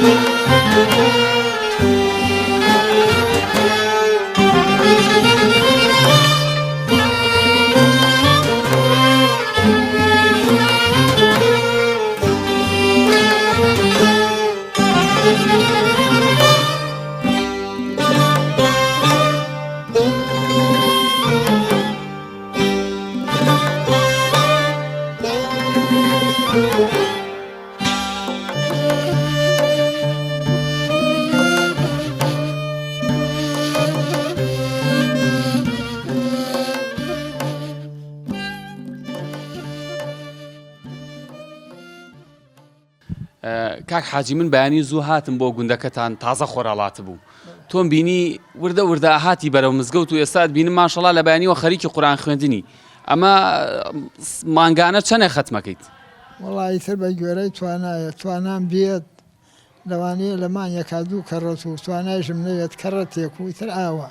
Thank you. کاک حاجی من بەیانی زوو هاتم بۆ گوندەکەتان تازە خۆراڵات بوو تۆم بینی وردە وردە هاتی بەرەو مزگەوت و ئێستا بینم ماشەڵا لە بەیانیەوە خەریکی قورئان خوێندنی ئەمە مانگانە چەندێ ختمەکەیت وڵی تر بە گوێرەی توانام بێت لەوانەیە لەمان یەکا دوو کەڕەت و توانایشم نەوێت کەڕەتێک و تر ئاوە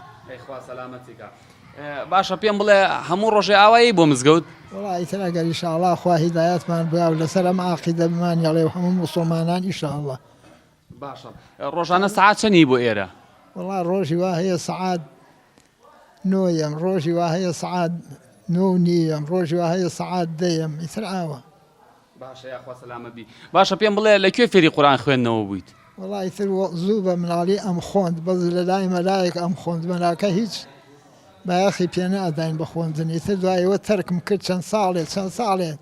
باشە پێم بڵێ هەموو ڕۆژێ ئاوایی بۆ مزگەوت وڵی تر ئەگەر ئیشاءڵڵا خوا هیدایەتمان بیا و لەسەر ئەم عەقیدە بمانیاڵێ و هەموو موسڵمانان ئیشاءڵڵا باشە ڕۆژانە سەعات چەندی بۆ ئێرە وڵا ڕۆژی وا هەیە سەعات نۆیەم ڕۆژی وا هەیە سەعات نۆ و نیەم ڕۆژی وا هەیە سەعات دەیەم ئیتر ئاوە باشە یاخوا سەلامە بی باشە پێم بڵێ لەکوێ فێری قورئان خوێندنەوە بوویت وڵی تر زوو بە مناڵی ئەم خوۆند بەس لە لای مەلایەک ئەم خوێندمەناکە هیچ بایەخی پێ نەئەداین بە خوێندنی تر دوایەوە تەرکم کرد چەند ساڵێ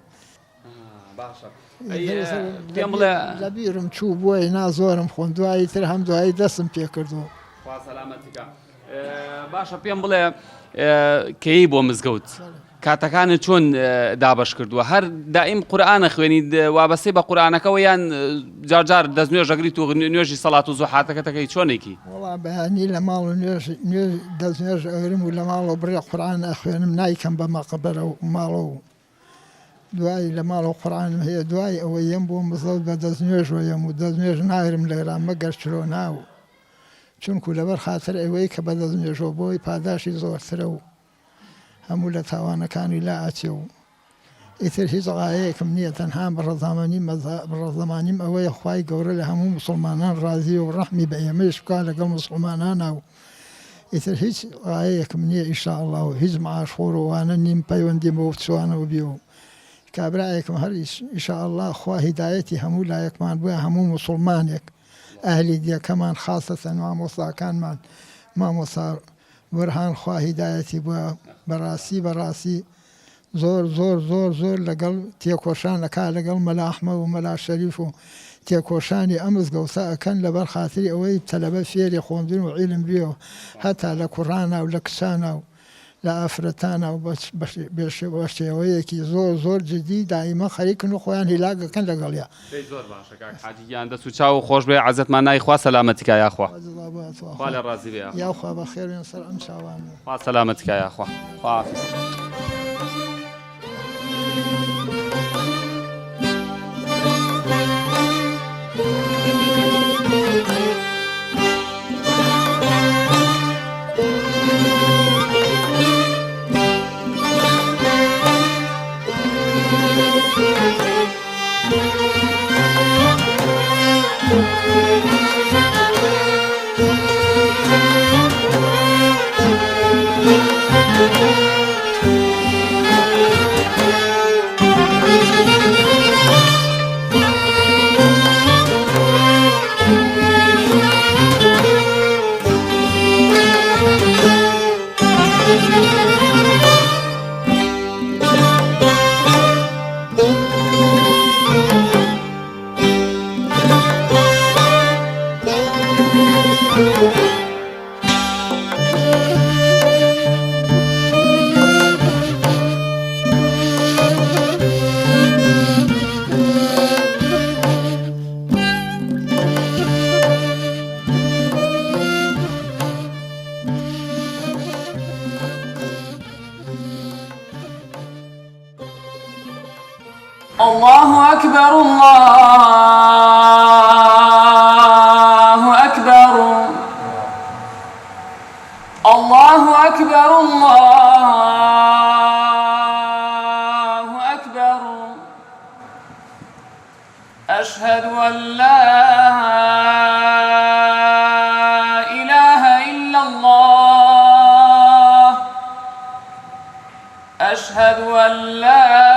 پێم بڵێ لەبیرم چوو بۆی نازۆرم خوۆن دوایی تر هەم دوایی دەستم پێ کردو باشە پێم بڵێ کەی بۆ مزگەوت کاتەکانت چۆن دابش کردووە هەر دائیم قورئانە خوێنید وابەستەی بە قورئانەکەەوە یان جارجار دەستنوێژ ئەگریت و نوێژی سەڵات و زوحاتەکەتەکەی چۆنێکی وڵا بەیانی لە ماڵ و دەستنوێژ ئەگرم و لە ماڵەوە بڕێ قورئان ئەخوێنم نایکەم بە مەقبەرە و ماڵە و دوایی لە ماڵەوە قورئانم هەیە دوای ئەوە یەم بۆ مزەوت بە دەستنوێژەوە یەم و دەستنوێژ ناگرم لێرا مەگەر چرۆ ناو چونکو لەبەر خاتر ئەوەی کە بە دەستنوێژەوە بۆی پاداشی زۆرترە و هەموو لە تاوانەکانی لا ئاچێ و ئیتر هیچ غایەیەکم نییە تەنها بەڕەزەمانیم ئەوەیە خوای گەورە لە هەموو مسڵمانان ڕازی و ڕەحمی بە ئێمەش بکات لەگەڵ مسڵمانانە و ئیتر هیچ غایەیەکم نییە ئینشاءڵڵا و هیچ معاشخۆر و وانە نیم پەیوەندیم بەوە بچوانەوە بێ و کابرایەکم هەر ئینشاءڵڵا خوا هیدایەتی هەموو لایەکمان بووە هەموو مسڵمانێک ئەهلی دیەکەمان خاسەتەن مامۆستاکانمان مامۆستا وەرهان خوا هیدایەتی بووە بەڕاستی زۆر لەگەڵ تێکۆشانەکە لەگەڵ مەلا ئەحمەد و مەلا شەریف و تێکۆشانی ئەم مزگەوتە ئەکەن لەبەر خاتری ئەوەی تەلەبە فێری خوێندن و عیلم بێەوە هەتا لە کوڕانە و لە کچانە و لە ئافرەتانە و بە شێوەیەکی زۆر جدی دائیمە خەریکن و خۆیان هیلاگەکەن لەگەڵیا زۆر باشە کاک حاجییان دەست و چاو خۆش بێ عەزەتمان نای خوا سەلامەتیکە یاخوا خوا لە ڕازی بێ یاخوا بەخێر بێن سەر ئەم چاوان خوا سەلامەتیکە یاخوا خواحافیز الله أكبر الله أكبر الله أكبر الله أكبر أشهد أن لا إله إلا الله أشهد أن لا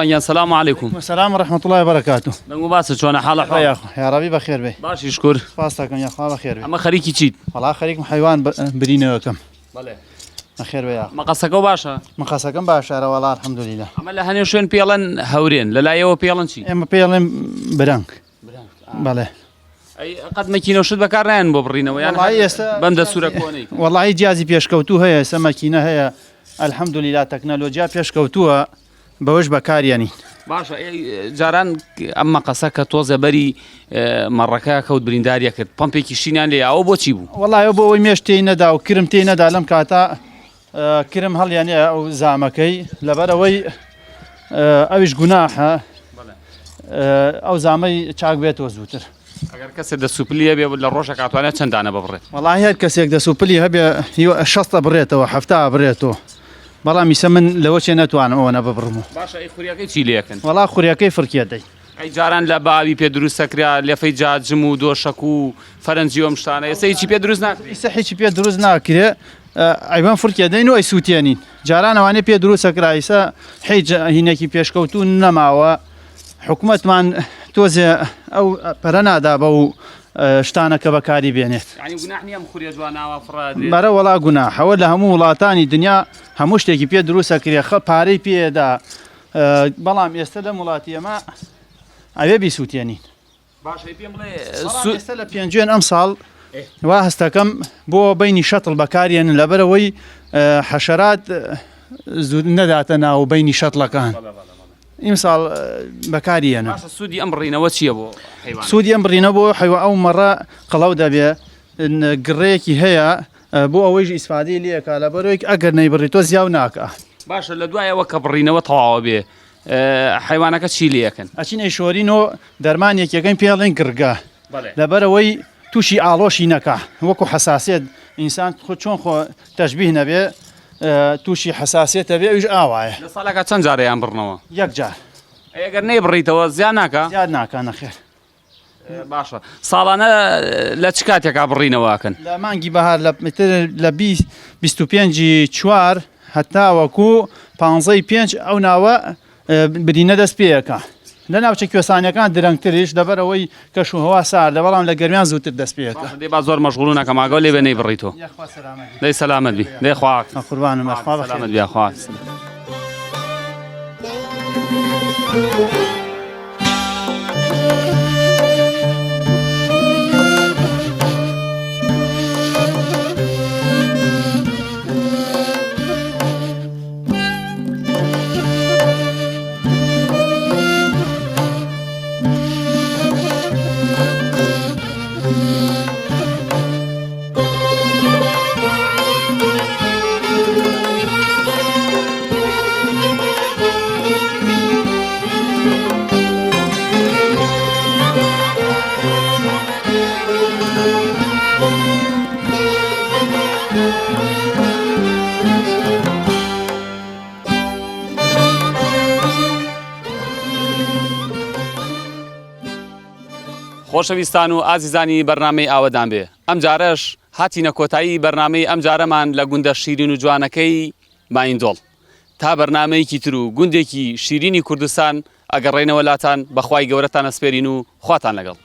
میوانیان سلام علیکم. السلام ورحمة الله وبركاته. دەنگ و باسە چۆنە حاڵە حواڵ؟ يا أخو يا ربي بخير بي. باشی شکر. سپاسەکەم یا خوا بخير بي. ئەمە خەریکی چیت؟ والله خەریکم حیوان برینەوەکەم. بەڵێ. بخير بي يا أخو. مەقەسەکە باشە؟ مقاسەکەم باشە والله الحمد لله. ئەمە لە هەنێ شوێن پێڵەن هەورێن لەلایەوە پێڵەن چی؟ ئێمە پێڵێن برنگ. بەڵێ. قەت مەکینەوشت بەکار نایەن بۆ بڕینەوە یان بەندە سوورە کۆنەی. والله جیازی پێشکەوتوو هەیە ئێستا مەکینە هەیە الحمد لله تەکنەلۆجیا پێشکەوتووە بەوەش بەکاریانی. باشە جاران ئەم مەقەسە کە تۆزە بەری مەڕەکە کەوت برینداریە کرد پمپێکی شینیان لێ ئەوە بۆچی بوو؟ والله ئەو بۆ ئەوەی مێش تێی نەدا و کرم تێی نەدا لەم کاتە کرم هەڵیانێ ئەو زامەکەی لەبەرەوەی ئەویش گوناحە ئەو زامەی چاک بێتەوە زووتر. ئەگەر کەسێک دەسوپلیە بێ لە ڕۆژە کاتوانێت چەندانە ببڕێت؟ والله هەر کەسێک دەسوپلی هەبێ 60 بڕێتەوە 70 بڕێتەوە. بەڵام میسە من لەوە چێ نەتوانم ئەوە نەببڕم. باشە ئەی خوریەکەی چی لێکن؟ والله خوریەکەی فرکێ دەی. ئەی جاران لە باوی پێ دروستەکرا لێفەی جاجم و دۆشەک و فەرەنجی و ئەم شتانە ئێستا هیچی پێ دروست ناکرێت. ئێستا هیچی پێ دروست ناکرێ ئەیوان فرکێ دەین و ئەی سووتێنین. جاران ئەوانەی پێ دروستەکرا ئێستا هیچ هینێکی پێشکەوتوو نەماوە. حکوومەتمان تۆزێ ئەو پەرە نادا بە و شتانەکە بەکاری بێنێت. بەرە وڵا گوناحەوە لە هەموو وڵاتانی دنیا هەموو شتێکی پێ دروستەکرێ خە پارەی پێدا بەڵام ئێستا لە وڵاتی ئەمە ئەوێ بیسووتێنین. ئێستا لە پێنجێن ئەم ساڵ وا هەستەکەم بۆ بینی شەتڵ بەکارێنن لەبەرەوەی حەشەرات زود نەداتە ناو بینی شەتڵەکان. ئیمساڵ بەکاریێنە. سوودی ئەم بڕینەوە چییە بۆ؟ سوودی ئەم بڕینە بۆ حیوە ئەو مەڕە قەڵەو دەبێ گڕەیەکی هەیە بۆ ئەوەیش ئیسفادەی لێکا لەبەرەوەی ئەگەر نەیبڕی تۆ زیاو ناکە. باشە لە دوایەوە کە بڕینەوە تەواوە بێ حیوانەکە چی لێکن؟ ئەچین ئەیشۆرینەوە دەرمانێکەکەی پێڵێن گرگە لەبەرەوەی تووشی ئاڵۆشی نەکە وەکو حەساسێت ئینسان خۆ چۆن خۆ تەشبیه نەبێ تووشی حەساسێتە بێ ئەویش ئاوایە. لە ساڵەکە چەند جارەیان بڕنەوە؟ یەک جار. ئەگەر نەیبڕیتەوە زیان ناکە؟ زیاد ناکە نەخێر. باشە ساڵانە لە چ کاتێکا بڕینەوەکەن؟ لە مانگی بەهار لە 25 چوار هەتا وەکو 15 ئەو ناوە برینە دەست پێیەکە. لە ناوچە کوێسانیەکان درەنگتریش لەبەرەوەی کەش و هەوا سارد لە بەڵام لە گەرمیان زووتر دەست پێیەکە. دەی با زۆر مەشغوڵ نەکەم ئاگەڵ لێ بێ نەیبڕیتەوە. دەی سەلامەت بی. دەی خوا قوربانم خوا سەلامەت بی خوا. خۆشەویستان و ئازیزانی بەرنامەی ئاوەدان بێ ئەم جارەش هاتینە کۆتایی بەرنامەی ئەم جارەمان لە گوندە شیرین و جوانەکەی مایندۆڵ تا بەرنامەیەکی تر و گوندێکی شیرینی کوردستان ئەگەڕێنەوە لاتان بەخوای گەورەتان ئەسپێرین و خواتان لەگەڵ.